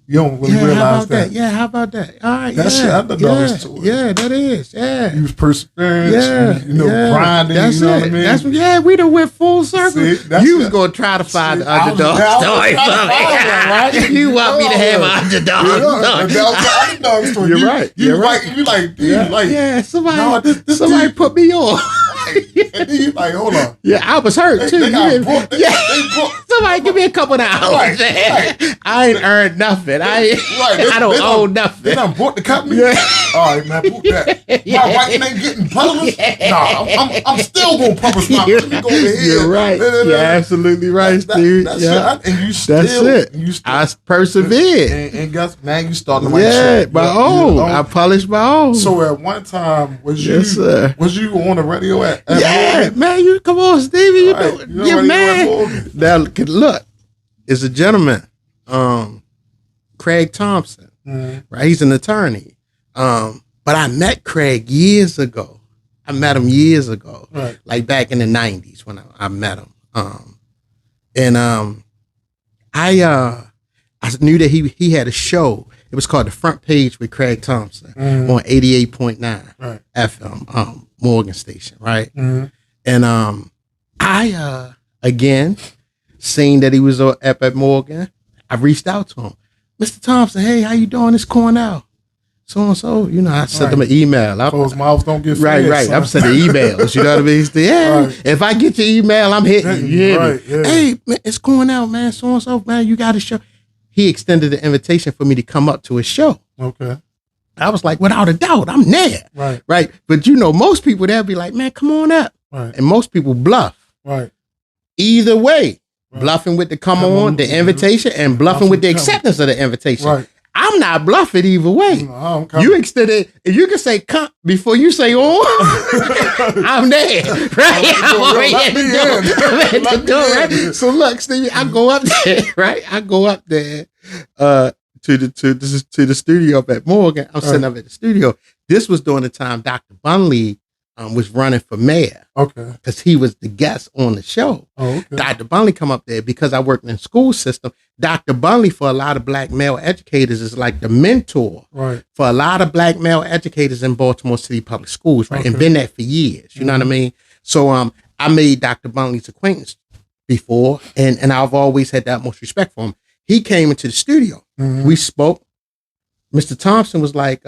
You don't really realize that. Yeah, how about that? All right, that's your underdog story. Yeah, that is. Yeah, you was perseverance. Grinding. That's you know what I mean? We done went full circle. You was gonna try to find the underdog story for me. You want me to have an underdog story? That was the underdog story. You're right. You like, somebody put me on. And then you like, hold on. Yeah, I was hurt too. Somebody give me a couple of hours. I ain't earned nothing. I don't own nothing. They done bought the company. All right, man, book that. My writing ain't getting published. Nah, I'm still gonna publish my. Let me go over here. You're right. You're absolutely right, Steve. And you still. That's it. I persevered. And guess, man, you starting to write shit. My own. I published my own. So at one time, was you on the radio at Morgan? Man, you come on, Stevie. You're man. Now look, it's a gentleman, Craig Thompson. Right, he's an attorney. But I met Craig years ago. I met him years ago, like back in the 90s when I met him. I knew that he had a show. It was called The Front Page with Craig Thompson on 88.9 FM, Morgan Station, right? And I again seen that he was up at Morgan. I reached out to him, Mr. Thompson. Hey, how you doing? It's Cornell. So and so, I sent them an email. Closed mouths don't get fed. Right. I'm sending emails. You know what I mean? If I get your email, I'm hitting you. Hey, man, it's Cornell, man. So and so, man, you got a show. He extended the invitation for me to come up to his show. Okay. I was like, without a doubt, I'm there. Right. But most people there be like, man, come on up. Right. And most people bluff. Right. Either way, bluffing with the come on, the invitation, and bluffing with the acceptance of the invitation. Right. I'm not bluffing either way. No, you extended, if you can say come before you say on, I'm there. Right? I'm already at the door. Right? So look, Stevie, I go up there, right? I go up there to the studio up at Morgan. I'm sitting up at the studio. This was during the time Dr. Bunley was running for mayor. Okay. Because he was the guest on the show. Oh, okay. Dr. Bunley come up there because I worked in the school system. Dr. Bunley, for a lot of black male educators, is like the mentor for a lot of black male educators in Baltimore City Public Schools, right? Okay. And been there for years. You know what I mean? So I made Dr. Bunley's acquaintance before, and I've always had the utmost respect for him. He came into the studio. Mm-hmm. We spoke. Mr. Thompson was like,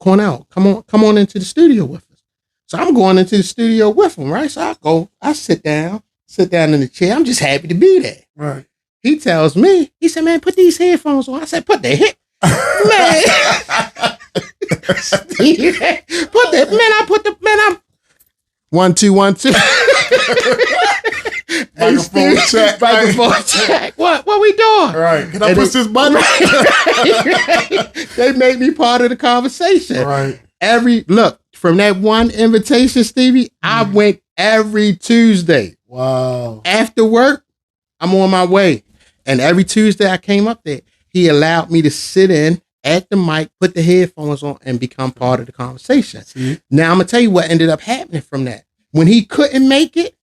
Cornell, come on into the studio with us. So I'm going into the studio with him, right? So I sit down in the chair. I'm just happy to be there. Right. He tells me, he said, man, put these headphones on. I said, put the hit. Man. Steve, I'm 1 2 1 2. Microphone check. What we doing? Right. Can I push this button? Right. They made me part of the conversation. Right. From that one invitation, Stevie, I went every Tuesday. Wow. After work, I'm on my way. And every Tuesday I came up there. He allowed me to sit in at the mic, put the headphones on, and become part of the conversation. See? Now, I'm going to tell you what ended up happening from that. When he couldn't make it,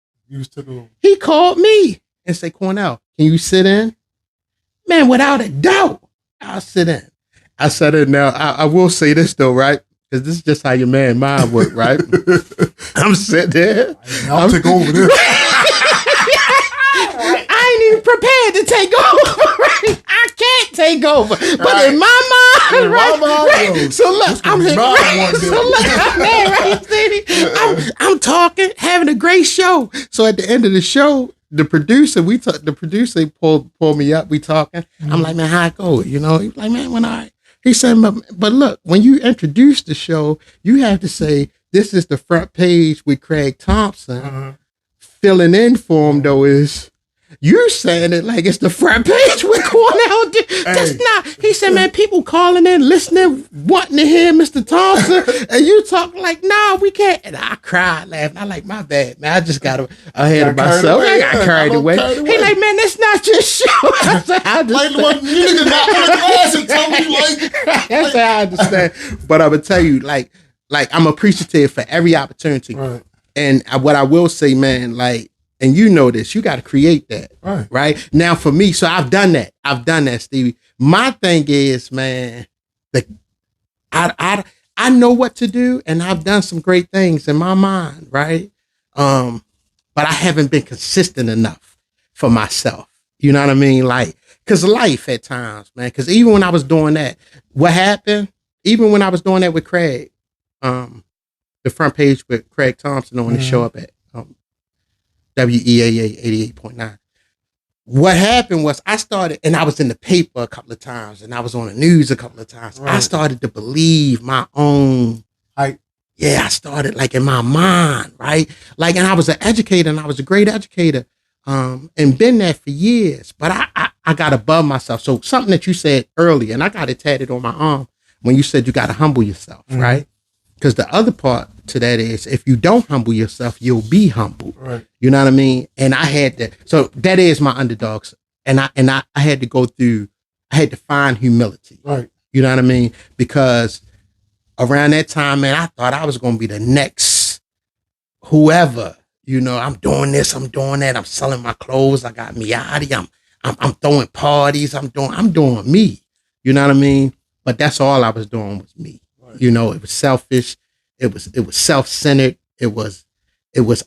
he called me and said, Cornell, can you sit in? Man, without a doubt, I'll sit in. I said it now. I will say this, though, right? Because this is just how your man mind work, right? I'm sitting there. I'll take over this. I ain't even prepared to take over, right? I can't take over. But in my mind, right? So look, I'm here. So look, I'm there, right, Stevie? I'm talking, having a great show. So at the end of the show, the producer pulled me up. We talking. Mm-hmm. I'm like, man, how it go? You know, he was like, man, when he said, but look, when you introduce the show, you have to say, this is the front page with Craig Thompson. Uh-huh. Filling in for him, though, is you saying it like it's the front page with Cornell. That's not. He said, man, people calling in, listening, wanting to hear Mr. Thompson, and you talk like, nah, we can't. And I cried, laughing. I like, my bad, man. I just got ahead of myself. I got carried away. He like, man, that's not your show. I said, I understand. That's how I understand. But I would tell you, like I'm appreciative for every opportunity. Right. And what I will say, man, like, and you know this, you got to create that, right? Now for me, so I've done that, Stevie. My thing is, man, I know what to do, and I've done some great things in my mind, right? But I haven't been consistent enough for myself. You know what I mean? Like, cause life at times, man. Cause even when I was doing that, what happened? Even when I was doing that with Craig, the front page with Craig Thompson on the show up at WEAA 88.9. What happened was I started, and I was in the paper a couple of times, and I was on the news a couple of times. Right. I started to believe my own. I started like in my mind, right? Like, and I was an educator, and I was a great educator, and been there for years. But I got above myself. So something that you said earlier, and I got it tatted on my arm when you said you got to humble yourself, right? Because the other part to that is, if you don't humble yourself, you'll be humbled. Right. You know what I mean? And I had to, so that is my underdogs. And I had to go through, I had to find humility. Right. You know what I mean? Because around that time, man, I thought I was going to be the next whoever. You know, I'm doing this, I'm doing that, I'm selling my clothes, I got Miati, I'm throwing parties, I'm doing me. You know what I mean? But that's all I was doing was me. You know, it was selfish. It was self-centered. It was,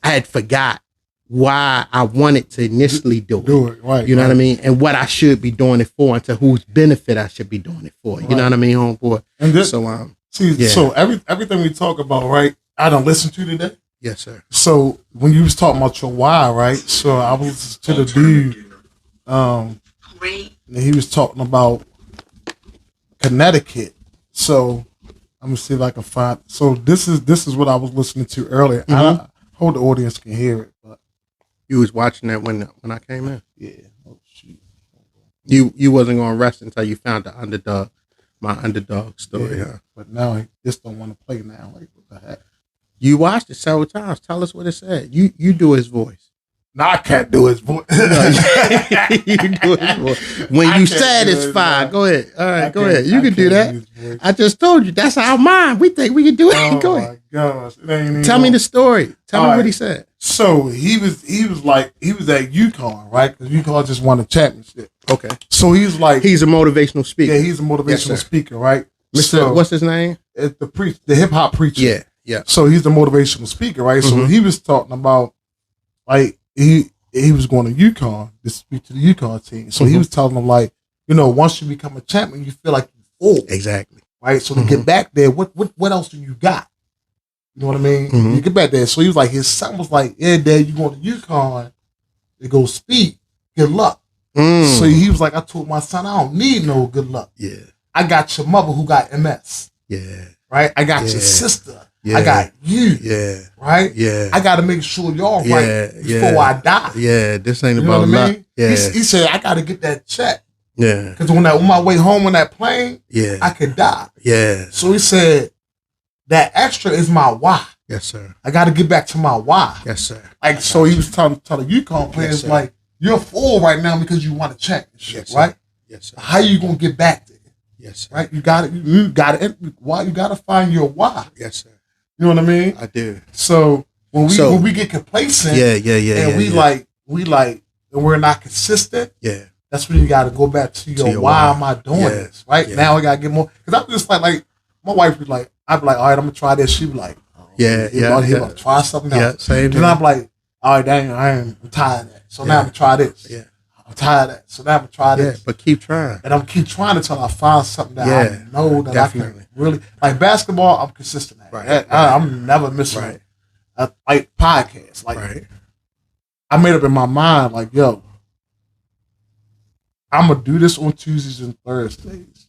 I had forgot why I wanted to initially do it. Right. You know what I mean? And what I should be doing it for, and to whose benefit I should be doing it for. You know what I mean, homeboy? And this, so, so everything we talk about, right, I don't listen to today. Yes, sir. So when you was talking about your why, right? So I was to the dude, and he was talking about Connecticut. So I'm gonna see if I can find. So this is what I was listening to earlier. I hope the audience can hear it. But you was watching that when I came in. Yeah. Oh shoot. You wasn't gonna rest until you found the underdog, my underdog story. Yeah. Huh? But now he just don't want to play now. Like what the heck? You watched it several times. Tell us what it said. You do his voice. No, I can't do his voice. You can do his voice. When you satisfied, go ahead. All right, go ahead. You can do that. I just told you that's our mind. We think we can do it. Go ahead. Gosh, tell me the story. Tell me what he said. So he was at UConn, right? Because UConn just won a championship. Okay. So he's like, he's a motivational speaker. Yeah, he's a motivational speaker, right? Mr. What's his name? The hip hop preacher. Yeah. So he's the motivational speaker, right? So he was talking about like he was going to UConn to speak to the UConn team. So he was telling them like, once you become a champion, you feel like you're full. Exactly. Right. So to get back there, what else do you got? You know what I mean? You get back there. So he was like, his son was like, yeah, Dad, you going to UConn to go speak. Good luck. So he was like, I told my son, I don't need no good luck. Yeah. I got your mother who got MS. Yeah. Right? I got your sister. Yeah. I got you. Yeah. Right? Yeah. I got to make sure y'all right before I die. Yeah. This ain't you know about what I luck. mean? Yeah. He said, I got to get that check. Yeah. Because on my way home on that plane, I could die. Yeah. So he said, that extra is my why. Yes, sir. I got to get back to my why. Yes, sir. Like, so he was telling UConn players, like, you're full right now because you want a championship, right? Yes, sir. How you going to get back there? Yes, sir. Right? You got to find your why. Yes, sir. You know what I mean? I do. So when we get complacent, and and we're not consistent, that's when you got to go back to your why am I doing this? Right now, I got to get more because I'm just like my wife was like, I'd be like, all right, I'm gonna try this. She'd be like, gonna try something else. Yeah, same. Then I'm like, all right, dang, I'm tired of that. So now I'm gonna try this. Yeah. I'm tired of that. So now I'm gonna try this. But keep trying. And I'm keep trying until I find something that I know that I can really like. Basketball, I'm consistent at. Right. I'm never missing like podcasts. Like I made up in my mind, like, yo, I'm gonna do this on Tuesdays and Thursdays,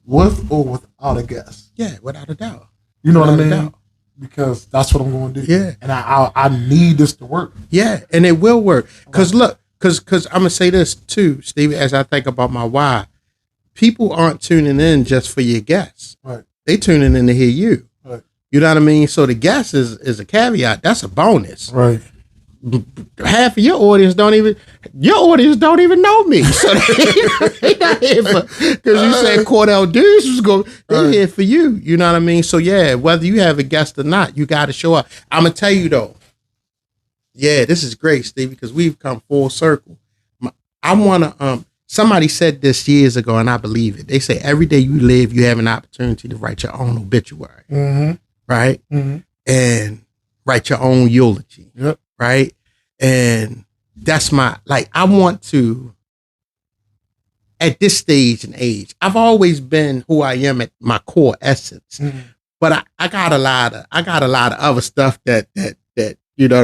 with or without a guest. Yeah, without a doubt. You know what I mean? Because that's what I'm going to do. Yeah, and I need this to work. Yeah, and it will work. Because look, because I'm gonna say this too, Stevie. As I think about my why, people aren't tuning in just for your guests. Right. They tuning in to hear you. Right. You know what I mean? So the guest is a caveat. That's a bonus. Right. Half of your audience don't even know me. So they not here for, because you said Cornell Dews was going, they're here for you. You know what I mean? So yeah, whether you have a guest or not, you got to show up. I'm gonna tell you though. Yeah, this is great, Steve, because we've come full circle. I want to. Somebody said this years ago, and I believe it. They say every day you live, you have an opportunity to write your own obituary, right? And write your own eulogy. Yep. Right. And that's I want to, at this stage and age, I've always been who I am at my core essence, but I got a lot of other stuff that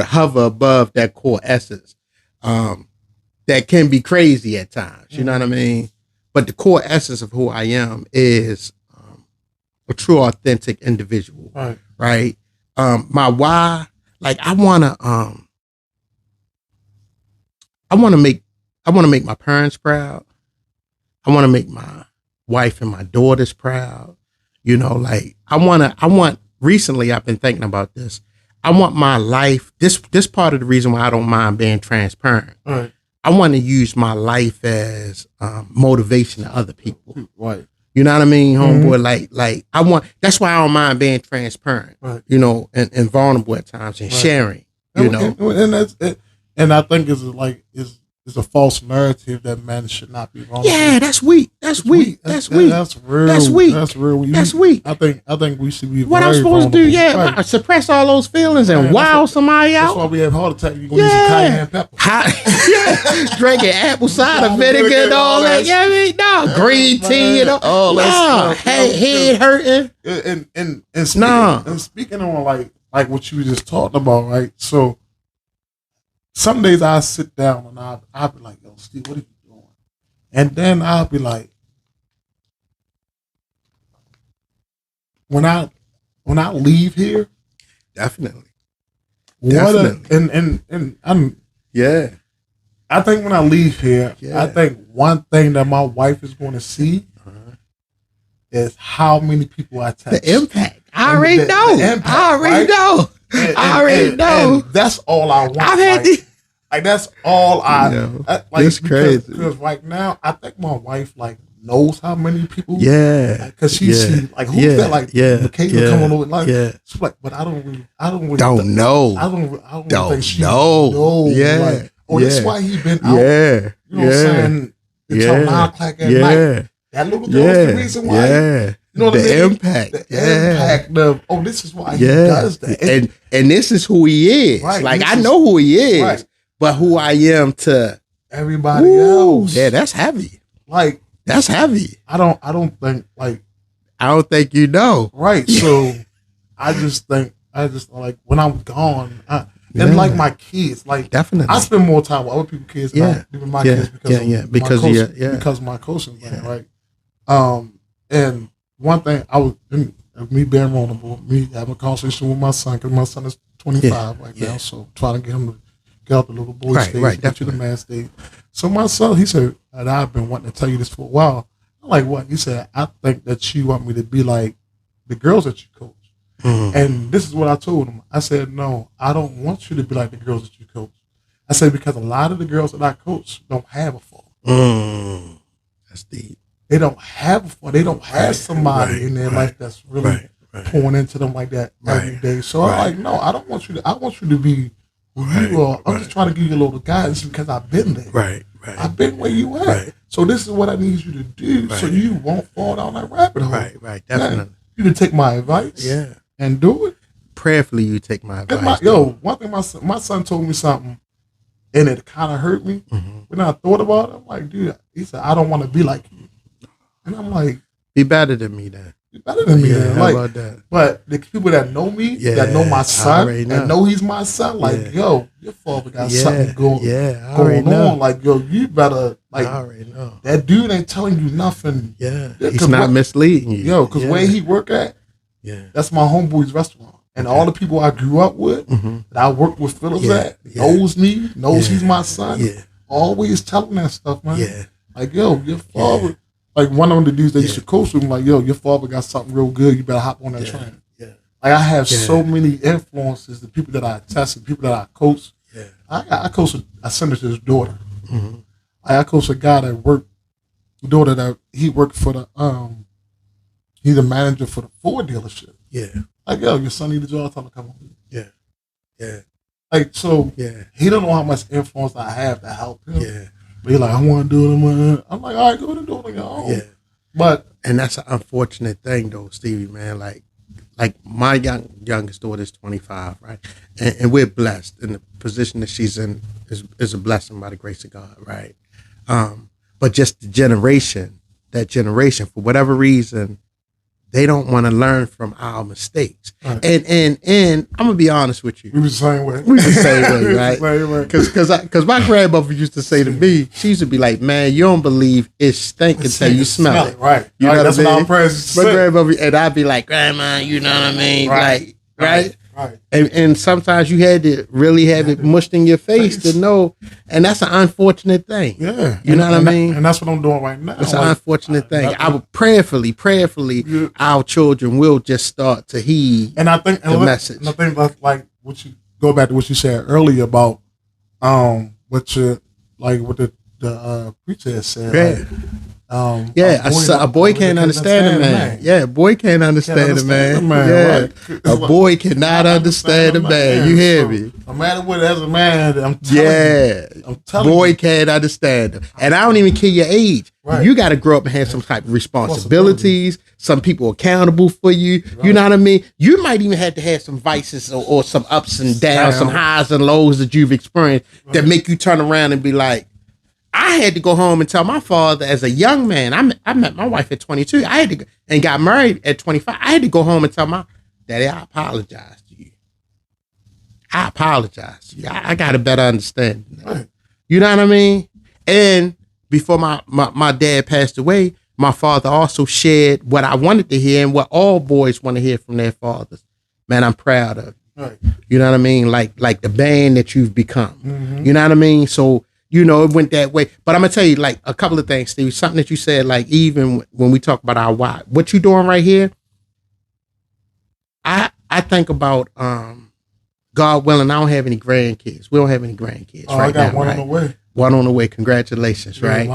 hover above that core essence, that can be crazy at times. You know what I mean? But the core essence of who I am is, a true, authentic individual. Right. Right. My why, I want to make my parents proud. I want to make my wife and my daughters proud. Recently I've been thinking about this. I want my life, this part of the reason why I don't mind being transparent. Right. I want to use my life as motivation to other people. Right. You know what I mean, homeboy? That's why I don't mind being transparent, right. And vulnerable at times and sharing, and that's it. And I think it's a false narrative that men should not be vulnerable. Yeah, that's weak. That's weak. That's weak. That's real. That's weak. That's real. That's weak. I think we should be. What I'm supposed to do? Yeah, right. Suppress all those feelings and wow somebody out. That's why we have heart attack. You gonna use some cayenne pepper. Drinking apple cider vinegar and all that. Yeah, I mean, no green tea and all that. Head hurting. And speaking on like what you just talked about, right? So. Some days I sit down and I'll be like, yo, Steve, what are you doing? And then I'll be like, when I leave here, definitely. And I'm I think when I leave here, I think one thing that my wife is going to see is how many people I touch. The impact. I already know. And that's all I want. Like that's all like it's crazy. Because right now, I think my wife like knows how many people. Yeah, because she see like who's that like Michaela coming over like she's like, but I don't really know. I don't think she know. Yeah, like, that's why he been out. Yeah, you know what I'm saying? Until 9 o'clock at night. That little girl is the reason why. Yeah. You know what I mean? Impact. The impact of this is why he does that. And this is who he is. Right, like I know who he is, right. but who I am to everybody else. Yeah, that's heavy. Like that's heavy. I don't think you know. Right. So I just like when I'm gone, and like my kids, like definitely I spend more time with other people's kids than even my kids because of my coaching thing, right? And one thing I was me being vulnerable, me having a conversation with my son because my son is 25 right now, so trying to get him to get out the little boy stage, get to the man stage. So my son, he said, and I've been wanting to tell you this for a while. I'm like, what? He said, I think that you want me to be like the girls that you coach. Mm-hmm. And this is what I told him. I said, no, I don't want you to be like the girls that you coach. I said, because a lot of the girls that I coach don't have a father. That's deep. They don't have a father. They don't have somebody in their life that's really pouring into them like that every day. So I'm like, no, I don't want you to. I want you to be who you are. I'm just trying to give you a little guidance because I've been there. Right. I've been where you at. So this is what I need you to do so you won't fall down that rabbit hole. Right, definitely. Man, you to take my advice and do it. Prayerfully, you take my advice. One thing my son told me something, and it kind of hurt me. Mm-hmm. When I thought about it, I'm like, dude, he said, I don't want to be like you. And I'm like, be better than me then. Be better than me then. How about that? But the people that know me, that know my son, that know he's my son, like, yo, your father got something going on. Like, yo, you better, like, I already know. That dude ain't telling you nothing. Yeah. He's not misleading you. Yo, because where he work at, that's my homeboy's restaurant. And all the people I grew up with, that I worked with Phillips at, knows me, knows he's my son. Always telling that stuff, man. Yeah. Like, yo, your father, like one of the dudes that used to coach with him, like, yo, your father got something real good. You better hop on that train. Yeah. Like, I have so many influences, the people that I test, the people that I coach. Yeah. I coach a senator's daughter. Mm-hmm. I coach a guy that worked, daughter that he worked for the, he's a manager for the Ford dealership. Yeah. Like, yo, your son need a job, tell him to come on. Yeah. Yeah. Like, so, he don't know how much influence I have to help him. Yeah. But he's like, I want to do it on my own. I'm like, all right, go ahead and do it on your own. Yeah. But, and that's an unfortunate thing, though, Stevie, man. Like my youngest daughter is 25, right? And we're blessed. And the position that she's in is a blessing by the grace of God, right? But just the generation, for whatever reason, they don't want to learn from our mistakes. Right. And I'm gonna be honest with you. We was the same way. Right? Because my grandmother used to say to me, she used to be like, "Man, you don't believe it stink until you smell it." Right. You know that's what our parents my grandmother, and I'd be like, "Grandma, you know what I mean?" Right. Right. And sometimes you had to really have it mushed in your face to know, and that's an unfortunate thing. Yeah, you know what I mean. And that's what I'm doing right now. It's an unfortunate thing. I would prayerfully, our children will just start to heed. And I think the message. And I think that's like what you go back to what you said earlier about what you like what the preacher said. Right. A boy can't understand a man. Yeah, a boy can't understand a man. Yeah, a boy cannot understand a man. You hear me? No matter what, as a man, I'm telling you. Boy can't understand him. And I don't even care your age. Right. You got to grow up and have some type of responsibilities. Some people accountable for you. Right. You know what I mean? You might even have to have some vices or some ups and downs, some highs and lows that you've experienced that make you turn around and be like, I had to go home and tell my father as a young man. I met my wife at 22. I had to and got married at 25. I had to go home and tell my daddy, I apologize to you. I apologize to you. I got a better understanding. Right. You know what I mean? And before my dad passed away, my father also shared what I wanted to hear and what all boys want to hear from their fathers. Man, I'm proud of you. Right. You know what I mean? Like the band that you've become. Mm-hmm. You know what I mean? So, you know, it went that way. But I'm going to tell you, like, a couple of things, Steve. Something that you said, like, even when we talk about our why. What you doing right here, I think about God willing, I don't have any grandkids. We don't have any grandkids right now. I got one on the way. One on the way. Congratulations, right?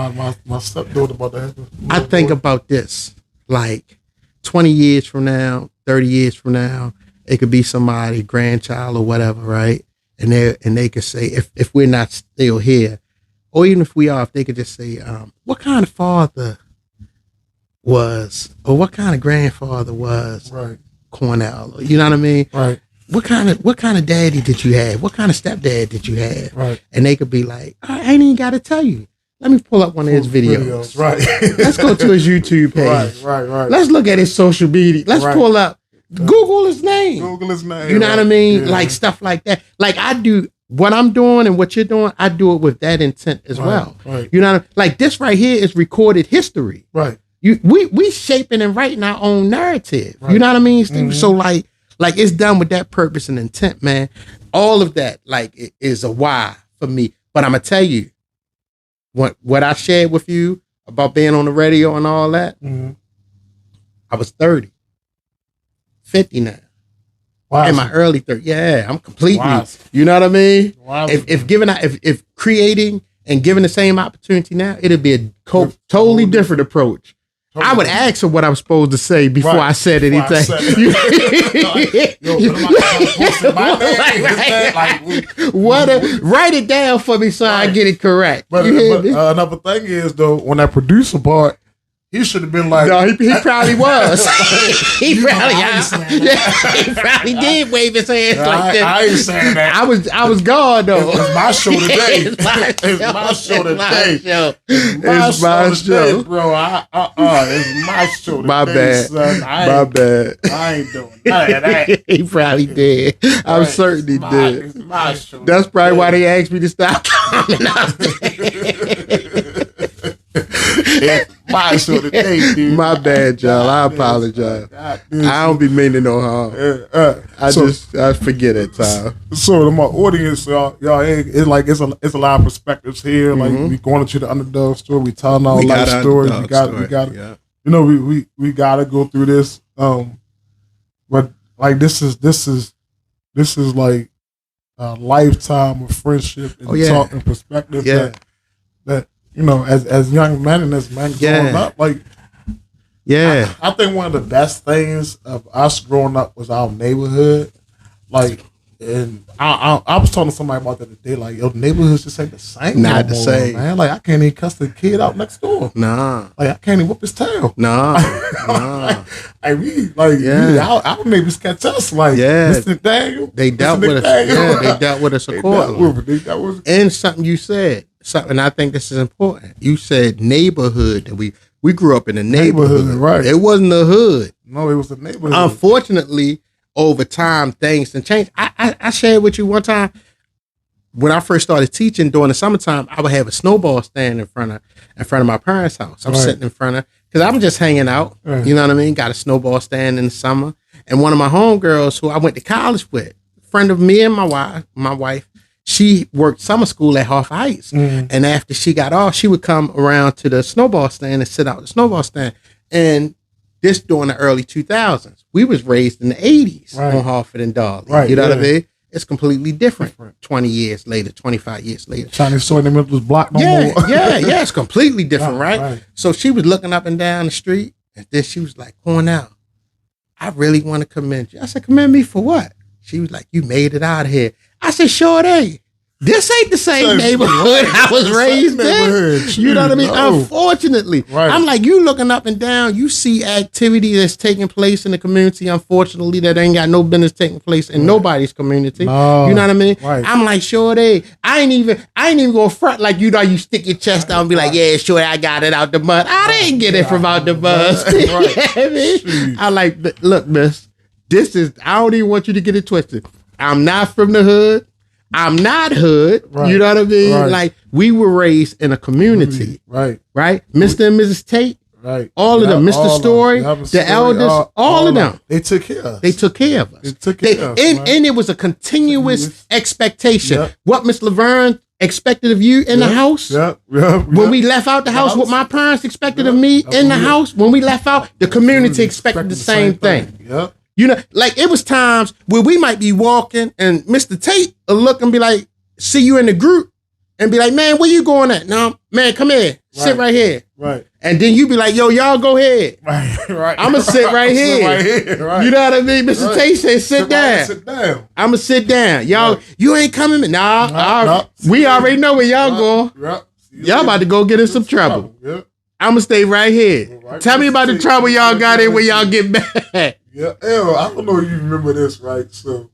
My stepdaughter about to happen. I think about this, like 20 years from now, 30 years from now, it could be somebody, grandchild or whatever, right? And they could say, if we're not still here, or even if we are, if they could just say, what kind of father was, or what kind of grandfather was Cornell? You know what I mean? Right. What kind of daddy did you have? What kind of stepdad did you have? Right. And they could be like, I ain't even got to tell you. Let me pull up one of his videos. Right. Let's go to his YouTube page. Right. Let's look at his social media. Let's pull up. Google his name. You know what I mean? Yeah. Like stuff like that. Like I do what I'm doing and what you're doing. I do it with that intent as well. Right. You know, like this right here is recorded history. Right. We shaping and writing our own narrative. Right. You know what I mean, Steve? Mm-hmm. So like it's done with that purpose and intent, man. All of that like is a why for me. But I'm gonna tell you what I shared with you about being on the radio and all that. Mm-hmm. I was 30. 50 now. Wow. In my early 30s. Yeah, I'm completely, you know what I mean? Wow. If creating and giving the same opportunity now, it'd be a totally different approach. I would ask her what I was supposed to say before I said anything. Write it down for me so I get it correct. But another thing is though, when that producer part, he should have been like. No, he probably was. he probably did wave his hands like that. I ain't saying that. I was gone though. It's my show today. It's my show today. It's my show, bro. It's my show today. My bad. Son. My bad. I ain't doing that. He probably did. I'm certain he did. It's my show. That's probably why they asked me to stop coming out there. My show today, dude. My bad, y'all. I apologize. I don't be meaning no harm. I forget at times. So to my audience, y'all, it's a lot of perspectives here. Like we going into the Underdog story, we telling our life stories. We got, you know, we gotta go through this. But like this is like a lifetime of friendship and talk and perspective that. You know, as young men and as men growing up, like, I think one of the best things of us growing up was our neighborhood. Like, and I was talking to somebody about that today. Like, your neighborhoods just ain't the same. Not the same, man. Like, I can't even cuss the kid out next door. Nah. Like, I can't even whoop his tail. Nah. Our neighbors catch us. Like, Mr. Daniel. They dealt with us. Yeah, they dealt with us accordingly. And something you said. Something I think this is important. You said neighborhood. We grew up in a neighborhood. Right. It wasn't a hood. No, it was a neighborhood. Unfortunately, over time, things can change. I shared with you one time when I first started teaching during the summertime, I would have a snowball stand in front of my parents' house. I'm sitting in front of, because I'm just hanging out. Right. You know what I mean? Got a snowball stand in the summer. And one of my homegirls who I went to college with, friend of me and my wife, she worked summer school at Hoff Heights. And after she got off, she would come around to the snowball stand and sit out the snowball stand. And this during the early 2000s. We was raised in the 80s on Hartford and Darley. Right, you know what I mean? It's completely different. 20 years later, 25 years later. Chinese store in the middle was blocked no more. Yeah, it's completely different, right? So she was looking up and down the street, and then she was like, Cornell, I really want to commend you. I said, commend me for what? She was like, you made it out of here. I said, sure it ain't. This ain't the same neighborhood I was raised in. You know what I mean? No. Unfortunately. I'm like, you looking up and down, you see activity that's taking place in the community, unfortunately, that ain't got no business taking place in nobody's community. No. You know what I mean? I'm like, sure they. I ain't even gonna front like you know you stick your chest out and be like, yeah, sure, I got it out the mud. I didn't get it from out the mud. You know what I mean? I like, look, miss, I don't even want you to get it twisted. I'm not from the hood. I'm not hood. You know what I mean? Like, we were raised in a community. Right? Mr. and Mrs. Tate. All of them. Mr. Story, the elders, all of them. They took care of us. They took care of us. And it was a continuous expectation. What Miss Laverne expected of you in the house. When we left out the house, what my parents expected of me in the house. When we left out, the community expected the same thing. You know, like it was times where we might be walking and Mr. Tate will look and be like, see you in the group and be like, man, where you going at? No, man, come here. Sit right here. Right. And then you be like, yo, y'all go ahead. Right. I'm going to sit right here. Sit right here. Right. You know what I mean? Mr. Tate said, sit down. Sit down. I'm going to sit down. Y'all, you ain't coming. Nah, we already know where y'all going. Yep. Y'all about to go get in some trouble. Yep. I'm going to stay right here. Right. Tell me about the trouble y'all got in when y'all get back. Yeah. I don't know if you remember this, right? So,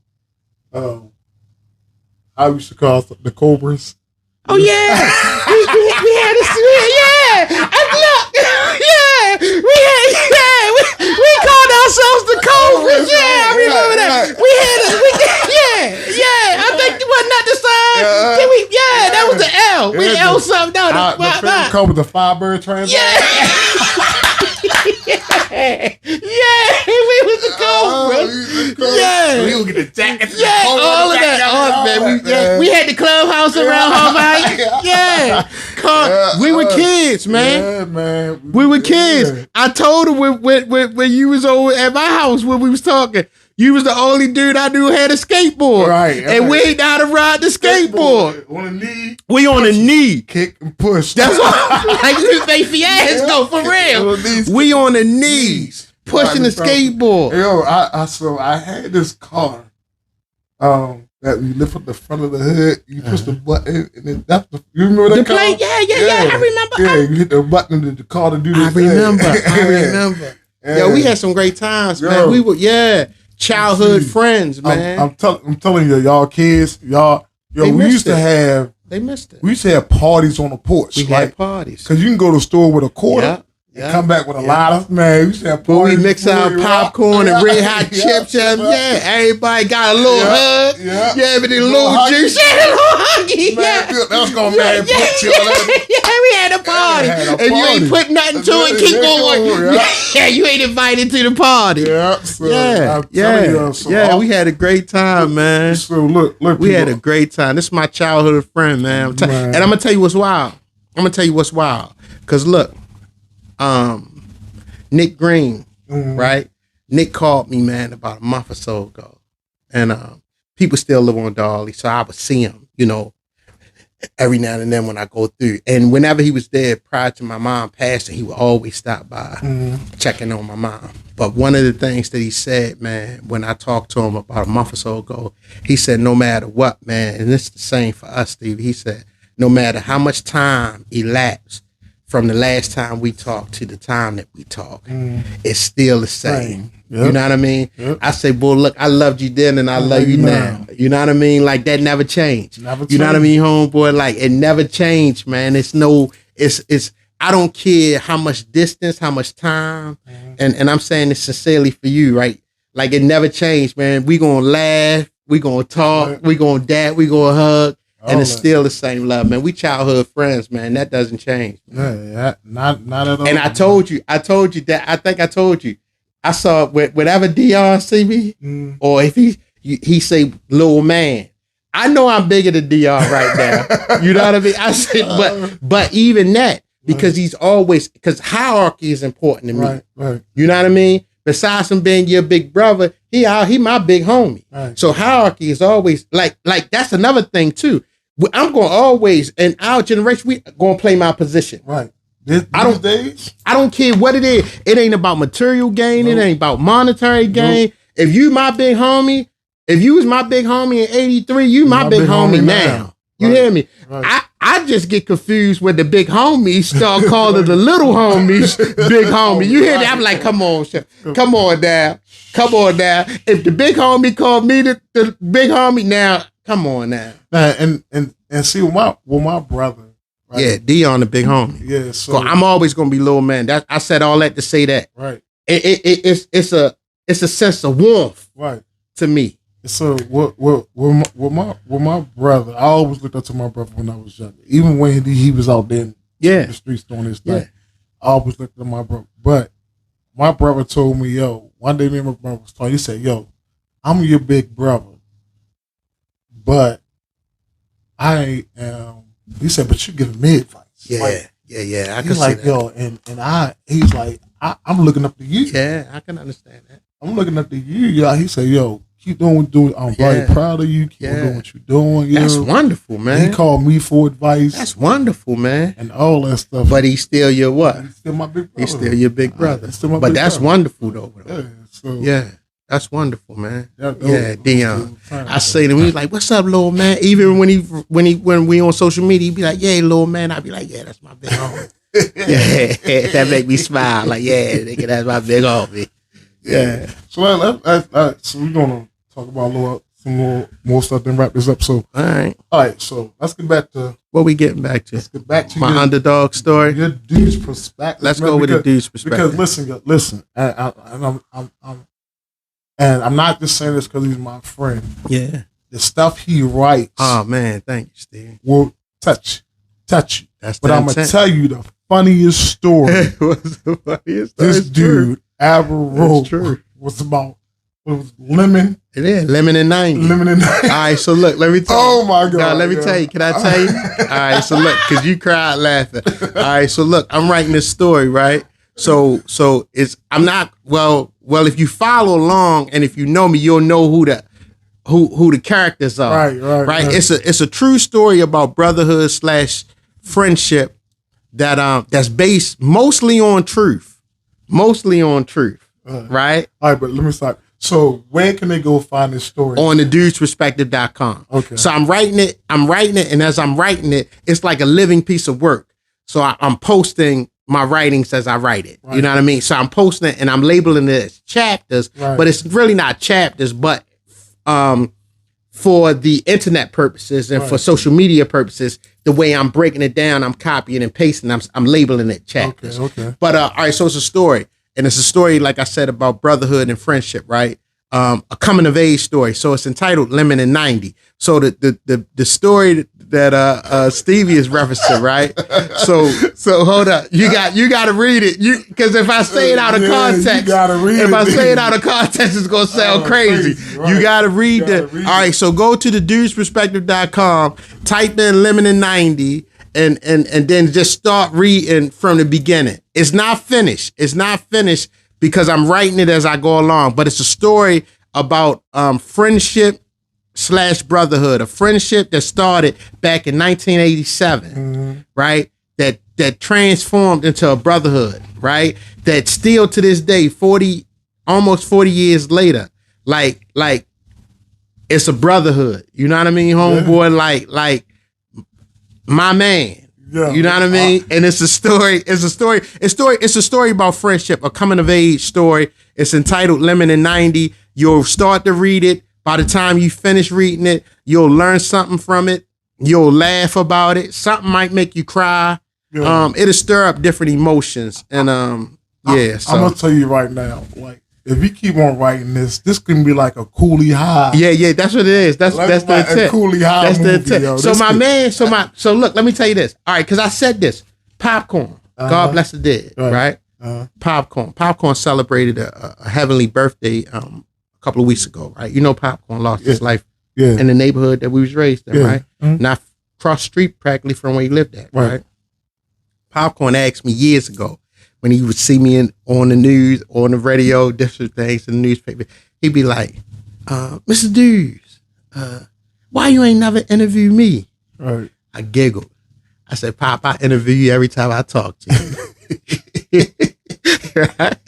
I used to call the Cobras. Oh, yeah. we had a look. We called ourselves the Cobras. Yeah, I remember that. I think it wasn't that the sign. That was the L. We L something. No, the Cobra, the Firebird transaction. We was the Cobras. We would get the jackets. All of that. We had the clubhouse around home. We were kids, man. Yeah, man. We were kids. I told her when you was over at my house when we was talking, you was the only dude I knew had a skateboard. Right. And we ain't know how to ride the skateboard. On a knee. We on a knee. Kick and push. That's what like you make fiasco for real. We on the knees pushing the skateboard. Yo, I had this car that you lift up the front of the hood, you push the button, and then you remember that car? Plate? Yeah, I remember. Yeah, you hit the button of the car to do this. I remember. Yo, we had some great times, man. We were, childhood friends, man. I'm telling you, y'all kids, we used to have. They missed it. We used to have parties on the porch. We had parties. Because you can go to the store with a quarter. And come back with a lot of, man, we used to have parties. We mix our popcorn and red hot chips. Everybody got a little hug. But a little juice. A little huggy. That was going to put you on we had a party. And you ain't put nothing to it, keep going. You ain't invited to the party. We had a great time, man. So look. We had a great time. This is my childhood friend, man. And I'm going to tell you what's wild. Because look. Nick Green, right? Nick called me, man, about a month or so ago. And people still live on Darley, so I would see him, every now and then when I go through. And whenever he was there prior to my mom passing, he would always stop by checking on my mom. But one of the things that he said, man, when I talked to him about a month or so ago, he said, no matter what, man, and it's the same for us, Steve, he said, no matter how much time elapsed from the last time we talked to the time that we talk, it's still the same. Yep. You know what I mean? Yep. I say, boy, look, I loved you then and I love you now. You know what I mean? Like that never changed. You know what I mean, homeboy? Like it never changed, man. It's I don't care how much distance, how much time. And I'm saying this sincerely for you, right? Like it never changed, man. We gonna laugh, we gonna talk, we gonna dab, we gonna hug. And it's still the same love, man. We childhood friends, man. That doesn't change. Yeah, not at all. And I told you that. I think I told you. I saw whenever Dion see me, or if he say little man, I know I'm bigger than Dion right now. You know what I mean? I said, but even that, because he's always, because hierarchy is important to me. Right. You know what I mean? Besides him being your big brother, he my big homie. Right. So hierarchy is always like that's another thing too. I'm going to always, in our generation, we going to play my position. Right. These days? I don't care what it is. It ain't about material gain. It ain't about monetary gain. If you my big homie, if you was my big homie in 83, you my big homie now. You hear me? Right. I just get confused when the big homies start calling the little homies big homie. You hear me? I'm like, come on now. If the big homie called me the big homie, now, come on now. And see, with my brother. Right? Yeah, Dion the big homie. Yeah, so I'm always gonna be little man. I said all that to say that. Right. It's a sense of warmth. Right. To me. So with my brother, I always looked up to my brother when I was younger. Even when he was out there in the streets doing his thing. I always looked up to my brother. But my brother told me, one day me and my brother was talking, he said, I'm your big brother. But I am, he said, but you giving me advice. Yeah. I can he's like, see that. he's like, I'm looking up to you. Yeah, I can understand that. I'm looking at the year. He said, "Yo, keep doing what you're doing. I'm very proud of you. Keep doing what you're doing." That's wonderful, man. He called me for advice. That's wonderful, man. And all that stuff. But he's still your what? He's still my big brother. He's still your big brother. But that's wonderful, though. Yeah. That's wonderful, man. Yeah, Dion. I say to him, he's like, "What's up, little man?" Even when we on social media, he'd be like, "Yeah, little man." I'd be like, "Yeah, that's my big homie." Yeah, that make me smile. Like, yeah, nigga, that's my big homie. Yeah. So we're gonna talk about some more stuff, then wrap this up. So all right. So let's get back to what we getting back to. Let's get back to my underdog story. Your dude's perspective. Let's go with the dude's perspective. Because listen, and I'm not just saying this because he's my friend. Yeah. The stuff he writes. Oh man, thank you, Steve. Will touch you. That's but I'm gonna tell you the funniest story. What's the funniest story? This dude ever wrote was about lemon. It is lemon and 90. Lemon and 90. All right, so look, let me tell you. Oh my God. Now, let me tell you. Can I tell you? All right, so look, because you cried laughing. All right, so look, I'm writing this story, right? So I'm not if you follow along and if you know me, you'll know who the characters are. Right. It's a true story about brotherhood / friendship that's based mostly on truth. Right? All right, but let me stop. So where can they go find this story? On thedude'sperspective.com. Okay. So I'm writing it, and as I'm writing it, it's like a living piece of work. So I'm posting my writings as I write it. Right. You know what I mean? So I'm posting it and I'm labeling it as chapters, but it's really not chapters, but for the internet purposes and for social media purposes, the way I'm breaking it down, I'm copying and pasting, I'm labeling it chapters. Okay. But all right, so it's a story. And it's a story, like I said, about brotherhood and friendship, right? A coming of age story. So it's entitled Lemon and 90. So the story that Stevie is referencing, right? So hold up. You got to read it. Because if I say it out of context, say it out of context, it's gonna sound crazy. Right. You gotta read All right, so go to thedude'sperspective.com, type in Lemon and 90. And then just start reading from the beginning. It's not finished because I'm writing it as I go along. But it's a story about friendship / brotherhood, a friendship that started back in 1987, right? That transformed into a brotherhood, right? That still to this day, almost 40 years later, like it's a brotherhood. You know what I mean, homeboy? Like. My man, you know what I mean? And it's a story about friendship, a coming of age story. It's entitled Lemon and 90. You'll start to read it. By the time you finish reading it, you'll learn something from it. You'll laugh about it. Something might make you cry. It'll stir up different emotions. And I'm gonna tell you right now, like, if you keep on writing this can be like a Coolie High. Yeah, that's what it is. That's the intent. A Coolie High that's movie, the intent. Yo, so look, let me tell you this. All right, because I said this. Popcorn. God bless the dead, right? Popcorn celebrated a heavenly birthday a couple of weeks ago, right? You know, Popcorn lost his life in the neighborhood that we was raised in, right? Not across the street practically from where he lived at, right? Popcorn asked me years ago, when he would see me on the news, on the radio, different things in the newspaper, he'd be like, Mr. Dews, why you ain't never interviewed me? Right. I giggled. I said, Pop, I interview you every time I talk to you. Right?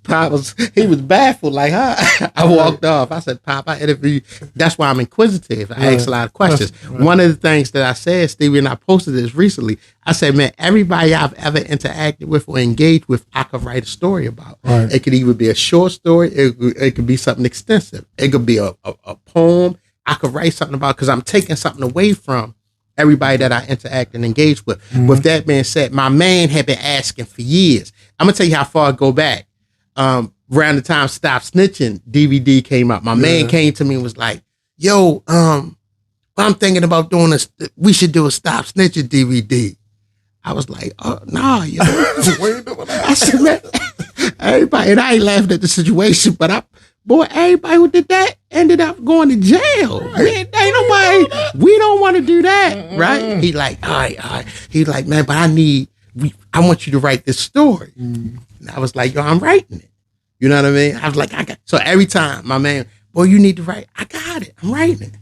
Pop was baffled, like, huh? I walked off. I said, Pop, I interview you. That's why I'm inquisitive. I ask a lot of questions. One of the things that I said, Stevie, and I posted this recently, I said, man, everybody I've ever interacted with or engaged with, I could write a story about. Right. It could either be a short story, it could be something extensive. It could be a poem. I could write something about, because I'm taking something away from everybody that I interact and engage with. With that being said, my man had been asking for years. I'm going to tell you how far I go back. Around the time Stop Snitching DVD came out, my man came to me and was like, yo, I'm thinking about doing we should do a Stop Snitching DVD. I was like, oh, nah, yo. I said, man, everybody, and I ain't laughing at the situation, but everybody who did that ended up going to jail. Right. Ain't nobody, we don't want to do that, right? He like, all right. He's like, man, but I want you to write this story. And I was like, yo, I'm writing it. You know what I mean? I was like, I got. So every time my man, boy, you need to write. I got it. I'm writing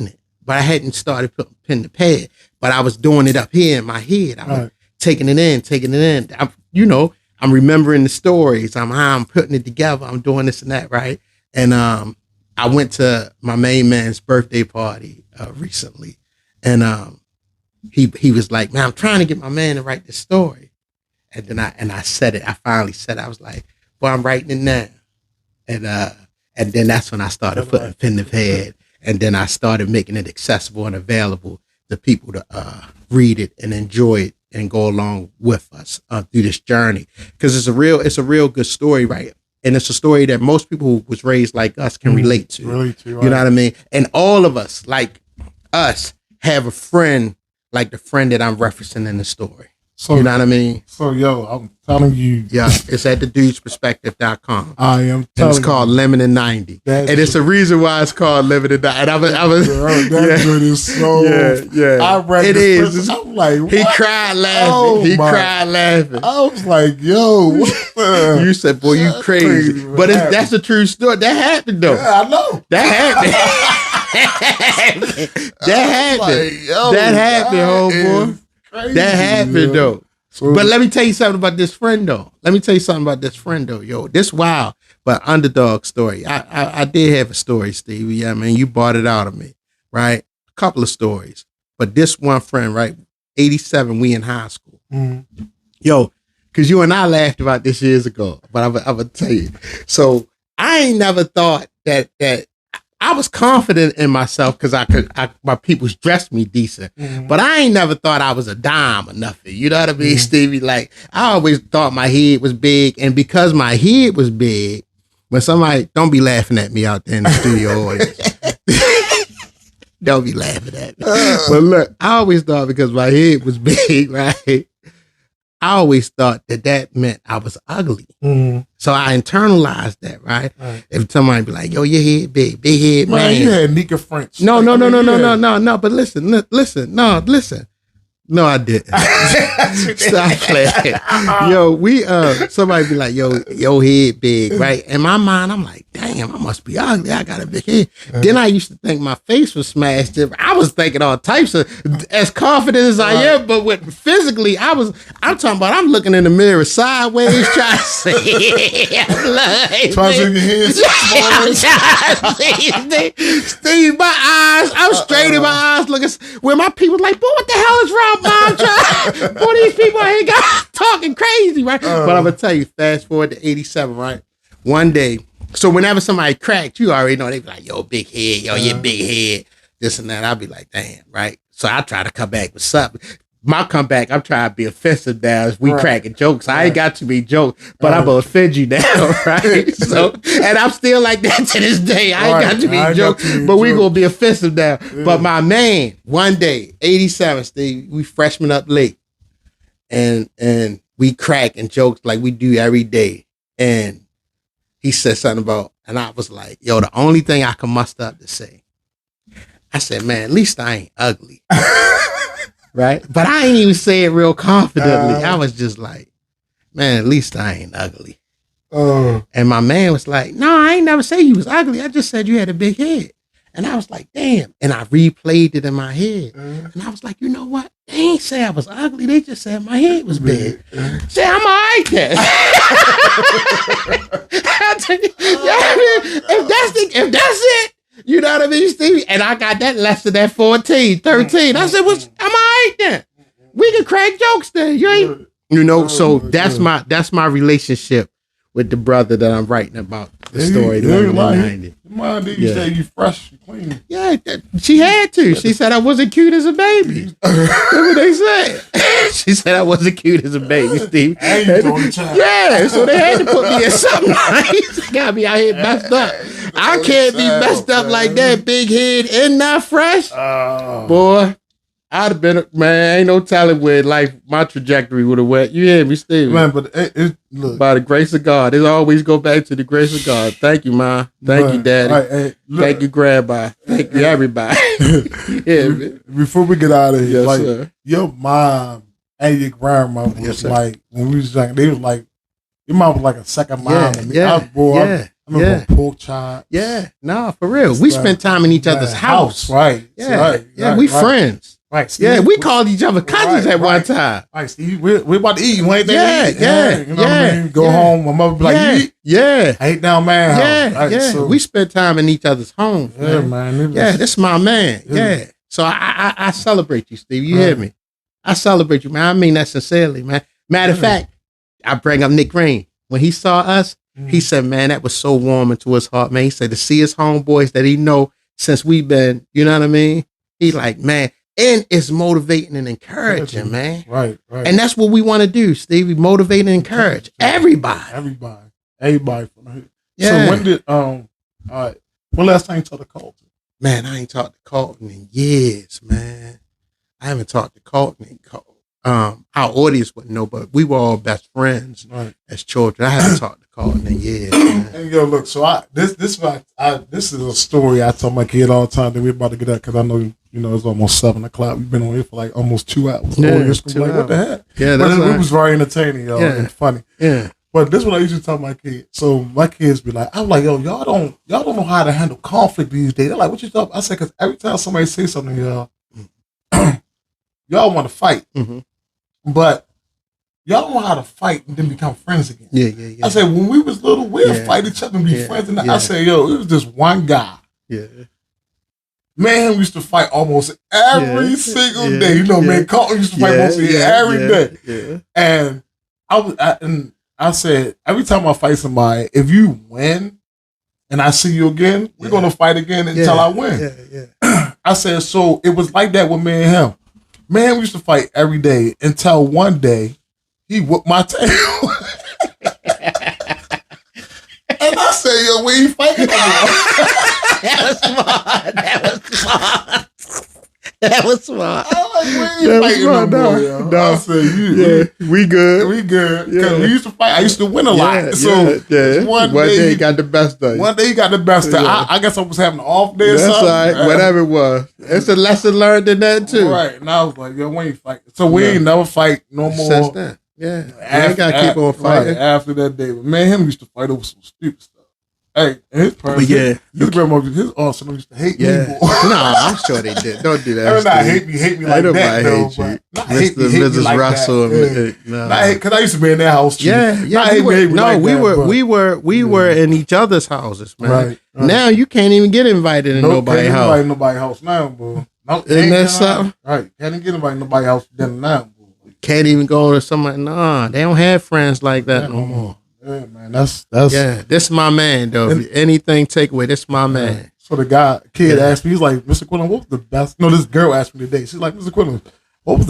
it. But I hadn't started putting pen to pad. But I was doing it up here in my head. I was taking it in. I'm remembering the stories. I'm putting it together. I'm doing this and that, right? And I went to my main man's birthday party recently, and he was like, "Man, I'm trying to get my man to write this story." And then I said it. I finally said it. I was like, "Boy, I'm writing it now." And then that's when I started putting pen to pad, and then I started making it accessible and available to people to read it and enjoy it and go along with us through this journey, because it's a real good story, right? And it's a story that most people who was raised like us can relate to. Right. You know what I mean? And all of us, like us, have a friend like the friend that I'm referencing in the story. So, you know what I mean? So, yo, I'm telling you. Yeah, it's at thedude'sperspective.com. I am telling you. And it's called Lemon and 90. And it's a reason why it's called Lemon and 90. And I was that good is so. Yeah. I read it is. I'm like, what? He cried laughing. cried laughing. I was like, yo, what the? You said, boy, you crazy. But that's a true story. That happened, though. Yeah, I know. That happened. That happened, homeboy. Crazy, that happened, though. But let me tell you something about this friend, though. Yo, this wild, but Underdog story. I did have a story, Stevie. Yeah, man, you bought it out of me, right? A couple of stories. But this one friend, right? 87, we in high school. Mm-hmm. Yo, because you and I laughed about this years ago, but I'm going to tell you. So I ain't never thought that I was confident in myself because my peoples dressed me decent, but I ain't never thought I was a dime or nothing. You know what I mean, Stevie? Like, I always thought my head was big, and because my head was big, when somebody, don't be laughing at me out there in the studio audience. Don't be laughing at me. But look, I always thought because my head was big, right? I always thought that meant I was ugly. Mm-hmm. So I internalized that, right? If somebody be like, yo, your head big head, man. You had Nika French. No. But listen. No, I didn't. Stop playing. Yo, somebody be like, yo, your head big, right? In my mind, I'm like, damn, I must be ugly. I got a big head. Then I used to think my face was smashed. I was thinking all types of, as confident as I am, but with physically, I'm talking about, I'm looking in the mirror sideways, trying to see. Trying to see your head. Steve, my eyes, I'm straight in my eyes looking, where my people like, boy, what the hell is wrong? Boy, these people ain't got talking crazy, right? But I'm gonna tell you, fast forward to 87, right? One day, so whenever somebody cracked, you already know they be like, yo, big head, yo, your big head, this and that. I'll be like, damn, right? So I try to come back with something. My comeback, I'm trying to be offensive now as we cracking jokes. I ain't got too many jokes, but I'm gonna offend you now, right? So, and I'm still like that to this day. I ain't got too many jokes, but we gonna be offensive now. Yeah. But my man, one day, 87, Steve, we freshmen up late, and we cracking jokes like we do every day. And he said something about, and I was like, yo, the only thing I can muster up to say, I said, man, at least I ain't ugly. Right? But I ain't even say it real confidently. I was just like, man, at least I ain't ugly. And my man was like, no, I ain't never say you was ugly. I just said you had a big head. And I was like, damn. And I replayed it in my head. And I was like, you know what? They ain't say I was ugly. They just said my head was big. Say, I'm all right then. If that's it, you know what I mean, Stevie? And I got that lesson at 14, 13. I said, well, I'm all right then. We can crack jokes then. You ain't, you know, so that's my relationship with the brother that I'm writing about the story. You say you fresh, you clean. Yeah, she had to. She said I wasn't cute as a baby. That's what they said. She said I wasn't cute as a baby, Steve. Yeah, so they had to put me in something nice. Got me out here messed up. I can't be messed up like that, big head and not fresh. Boy, I'd have been, man, ain't no telling where life, my trajectory would have went. You hear me, Steve? Man, but look. By the grace of God. It always go back to the grace of God. Thank you, Ma. Thank you, Daddy. Thank you, Grandpa. Thank you, everybody. Yeah, man. Before we get out of here, yes, like, sir. Your mom and your grandma was like, when we was young, they was like, Your mom was like a second mom to me. I remember pork chop. Yeah, no, for real. We spent time in each other's house. Right. We friends. Right. Steve, yeah, we called each other cousins at one time. Right, Steve, we're about to eat. You ain't there to eat. You know what I mean? Go home. My mother be like, you eat? Yeah. I ate down man house. So we spent time in each other's homes. Yeah, man. That's my man. Yeah. So I celebrate you, Steve. You hear me? I celebrate you, man. I mean that sincerely, man. Matter of fact, I bring up Nick Green. When he saw us, he said, man, that was so warm into his heart, man. He said to see his homeboys that he know since we've been, you know what I mean? He like, man, and it's motivating and encouraging, man. Right. And that's what we want to do, Steve. We motivate and encourage everybody. Everybody. Yeah. So when did when last time you talked to Colton? Man, I ain't talked to Colton in years, man. I haven't talked to Colton in our audience wouldn't know, but we were all best friends as children. I haven't talked to Colton in years, man. And look, so this is a story I tell my kid all the time that we're about to get at because I know it's almost 7:00. We've been on here for like almost 2 hours. Yeah, what the heck? Yeah, but it was very entertaining, y'all, and funny. Yeah. But this is what I usually tell my kids. So my kids be like, I'm like, yo, y'all don't know how to handle conflict these days. They're like, what you talking about? I said, because every time somebody say something, y'all want to fight. Mm-hmm. But y'all know how to fight and then become friends again. Yeah. I said, when we was little, we'd fight each other and be friends. And I said, yo, it was just one guy. Yeah. Man, we used to fight almost every single day. Man, Colton used to fight every day. Yeah. And I said, every time I fight somebody, if you win and I see you again, we're going to fight again until I win. Yeah. I said, so it was like that with me and him. Man, we used to fight every day until one day he whooped my tail. And I said, yo, we ain't fighting anymore. That was smart. I was like, we ain't fighting no more, yo. No. I said, we good. Because we used to fight. I used to win a lot. So one day he got the best of you. One day he got the best of I guess I was having an off day or something. That's right. Whatever it was. It's a lesson learned in that too. Right. And I was like, yo, we ain't fighting. So we ain't never fight no more. Since then. Yeah. We got to keep on fighting. Right, after that day. But man, him used to fight over some stupid stuff. Hey, his parents, his grandmother, his awesome used to hate me. No, I'm sure they did. Don't do that. Not hate me like that, though. Not hate me, Mrs. like Russell. That. Because I used to be in their house. Too. We were in each other's houses, man. Right. Now you can't even get invited in nobody's house. Can't invite nobody's house now, bro. Isn't that something? Right. Can't even get invited nobody's house now, bro. Can't even go to somebody. Nah, they don't have friends like that no more. Yeah, man, that's this my man though. If anything take away, this my man. So the kid asked me, he's like, Mr. Quillen, what was the best? No, this girl asked me today. She's like, Mr. Quillen, what was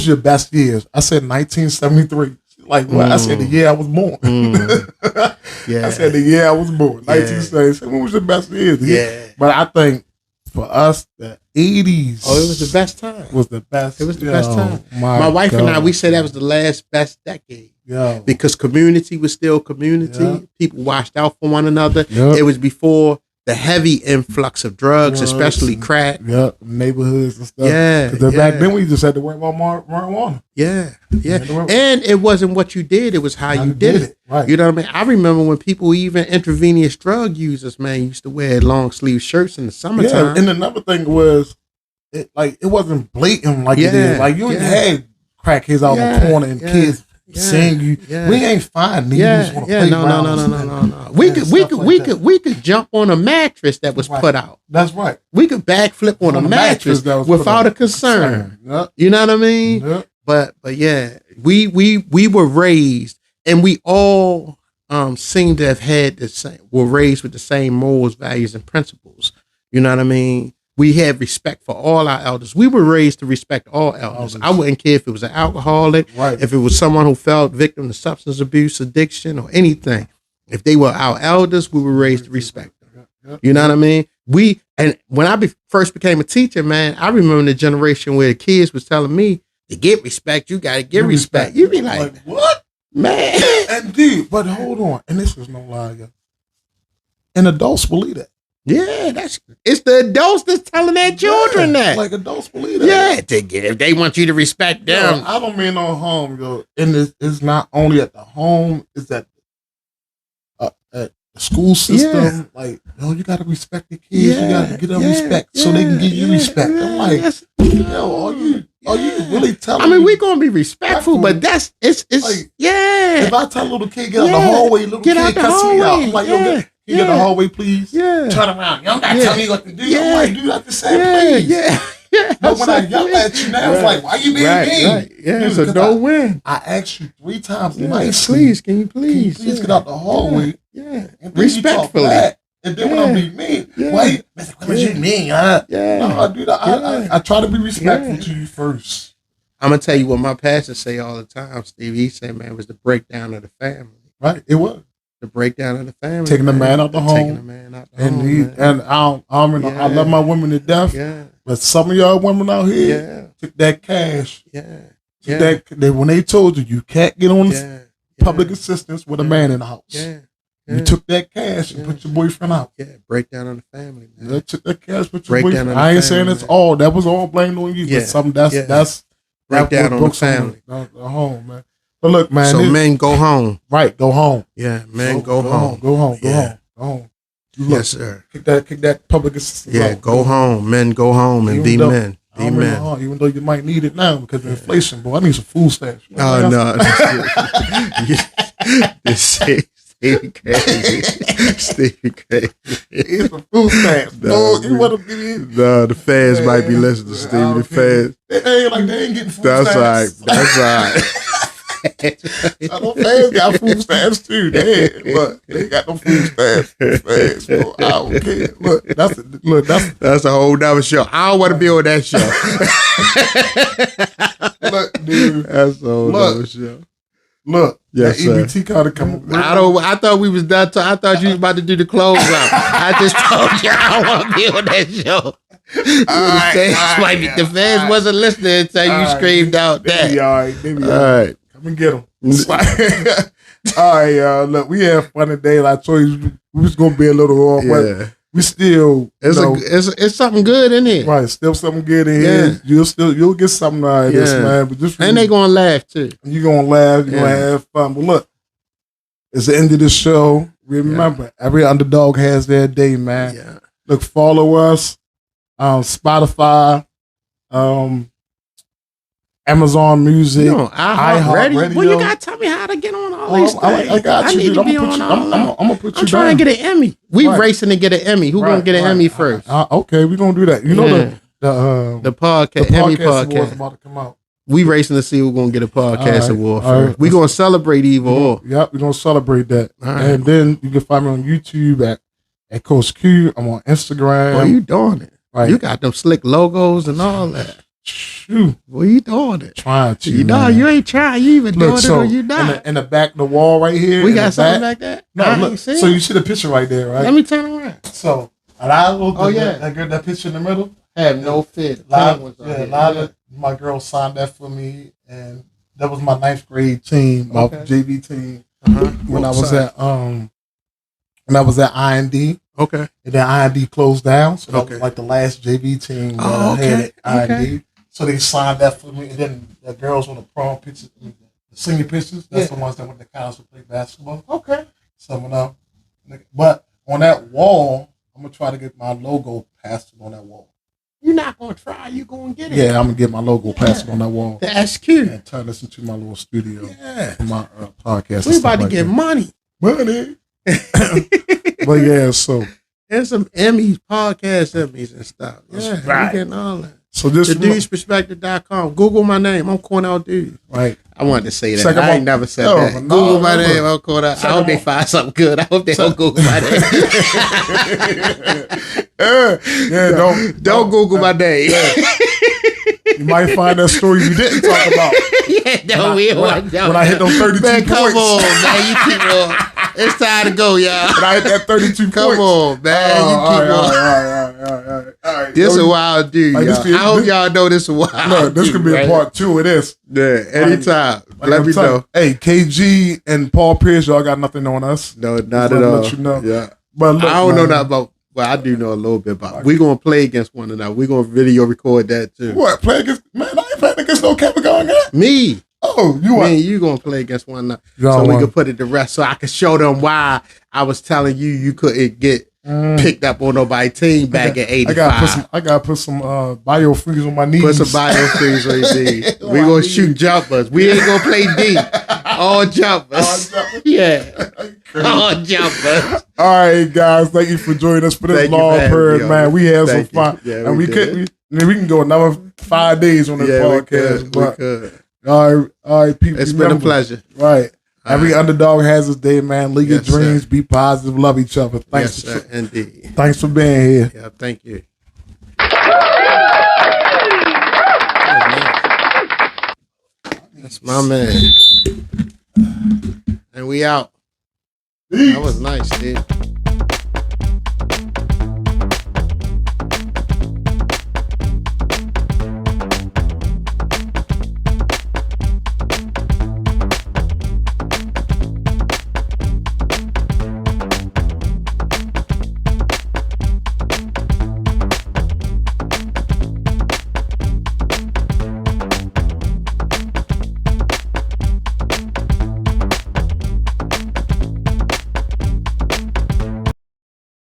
your best years? I said 1973. She's like, what? I said the year I was born. I said the year I was born. 1973. What was your best years? Yeah. But I think for us, the 80s. Oh, it was the best time. Was the best. It was the best time. My wife and I, we said that was the last best decade. Yeah. Because community was still community. Yeah. People watched out for one another. Yep. It was before the heavy influx of drugs, especially crack. Yep. Neighborhoods and stuff. Yeah. Because back then we just had to worry about marijuana. Yeah. And it wasn't what you did, it was how you did it. Right. You know what I mean? I remember when people, even intravenous drug users, man, used to wear long sleeve shirts in the summertime. Yeah. And another thing was, it wasn't blatant like it is. Like you ain't had crackheads out on the corner and kids saying you. We ain't fine. No. We could jump on a mattress that was put out. That's right. We could backflip on a mattress without a concern. Yep. You know what I mean? Yep. But yeah, we were raised, and we all seem to have had were raised with the same morals, values, and principles. You know what I mean? We had respect for all our elders. We were raised to respect all elders. I wouldn't care if it was an alcoholic, if it was someone who fell victim to substance abuse, addiction, or anything. If they were our elders, we were raised to respect them. You know what I mean? And when I first became a teacher, man, I remember the generation where the kids was telling me, to get respect, you got to give respect. You be like, what? Man. Indeed. But hold on. And this is no lie. And adults believe that. Yeah, it's the adults that's telling their children that. Like adults believe that. Yeah, if they want you to respect them. Yo, I don't mean no harm, yo. And it's not only at the home, it's at the school system. Like, yo, you gotta respect the kids. You gotta give them respect so they can give you respect. I'm like, yo, are you really telling me? I mean, we're gonna be respectful, but it's like, If I tell a little kid get out the hallway, little kid cuss me out. I'm like, yo, you get the hallway, please. Yeah. Turn around. You don't gotta tell me what to do. I'm like, do that the same, please. Yeah. But when I yell at you now, it's like, why you being mean? Right. Yeah, it's a no win. I asked you 3 times nicely. Please, can you please get out the hallway? Yeah. And respectfully. And then when I be mean, wait, what you mean? No, dude, I try to be respectful to you first. I'm gonna tell you what my pastor say all the time, Steve. He said, man, it was the breakdown of the family. Right, it was. The breakdown of the family. Taking the man out the home. Taking the man out the home. I love my women to death. Yeah. But some of y'all women out here took that cash. When they told you can't get on public assistance with a man in the house. You took that cash and put your boyfriend out. Yeah, breakdown of the family, man. They took that cash, put your boyfriend. I ain't saying it's all. That was all blamed on you. But some that's breakdown on the family. The home, man. But look, man. So men go home. Right, go home. Yeah, men go home. Go home. Look, yes, sir. Kick that public assistance out. Go home. Men go home and be men. Be men. Even though you might need it now because of inflation, boy. I need some food stamps. Oh, no. Stevie crazy. It's some food stamps. The fans might be listening to Stevie. The fans. They ain't getting food stamps. That's right. I know fans got food stamps too, but they got no food stamps. Fans, bro. I don't care. That's a whole nother show. I don't want to be on that show. Look, dude, that's a whole nother show. Look, yes, that EBT card to come. I thought we was done. I thought you was about to do the close out. I just told you I don't want to be on that show. The fans wasn't listening until you screamed out that. All right. Come and get them. All right, y'all. Look, we had fun today. I told you we was gonna be a little off, but we still. It's something good in here. Right, still something good in here. You'll get something out of this, man. But just and they gonna laugh too. You're gonna laugh. You're gonna have fun. But look, it's the end of the show. Remember, every underdog has their day, man. Yeah. Look, follow us. Spotify, Amazon Music, iHeartRadio. Well, you gotta tell me how to get on all these things. I got you. I need to be on all. I'm gonna put you. I'm trying to get an Emmy. We racing to get an Emmy. Who gonna get an Emmy first? Okay, we're gonna do that. You know the podcast Emmy podcast about to come out. We racing to see who's gonna get a podcast award first. We gonna celebrate either or. Yep, we're gonna celebrate that. And then you can find me on YouTube at Coach Q. I'm on Instagram. Boy, you doing it? Right. You got them slick logos and all that. Shoot. Well, you doing it. Trying to. You know, you ain't trying. You even doing it or you not. In the back of the wall right here. We got something like that? No, look. So you see the picture right there, right? Let me turn around. So, that picture in the middle. Have no fit. A lot of my girls signed that for me, and that was my 9th grade team, my JV team. When I was at IND. Okay. And then IND closed down. So that was like the last JV team that I had at IND. So they signed that for me. And then the girls on the prom pictures, the senior pictures, that's the ones that went to college to play basketball. Okay. Some of them. But on that wall, I'm going to try to get my logo pasted on that wall. You're not going to try. You're going to get it. Yeah, I'm going to get my logo pasted on that wall. That's cute. And turn this into my little studio for my podcast. We about to get money. Money. But yeah, so there's some Emmys, podcast Emmys and stuff. Yeah, right. We're getting all that. So this TheDewsPerspective.com. Google my name. I'm Cornell Dews. Right. I wanted to say that. I ain't never said that. Google my name. I'm Cornell. I hope they find something good. I hope they don't Google my name. Don't Google my name. You might find that story we didn't talk about. When I hit those 32 points. Come on, man. You keep on. It's time to go, y'all. When I hit that 32 Come points. on, man. All right. This a wild dude, y'all. I hope y'all know this a wild Look, this could be a part 2 of this. Yeah, anytime. Let me know. Hey, KG and Paul Pierce, y'all got nothing on us. No, not at all. Let you know. Yeah. But look, I don't know nothing about Well, I do know a little bit about it. We're going to play against one another. We're going to video record that too. What? Play against? Man, I ain't playing against no Kevin Garnett. Me. Oh, you Me and you going to play against one another. We can put it to rest so I can show them why I was telling you couldn't get picked up on nobody's team back in 85. I got to put some biofreeze on my knees. Put some biofreeze on your knees. We going to shoot jumpers. We ain't going to play D. All jumpers. Yeah. All jumpers. All right, guys. Thank you for joining us for this long period, man. We had some fun. Yeah, and we can go another 5 days on this podcast. We could. All right, people. It's been a pleasure. Right. Every underdog has his day, man. League of dreams. Sir. Be positive. Love each other. Thanks. Yes, sir. Indeed. Thanks for being here. Yeah, thank you. That's my man. And we out. That was nice, dude.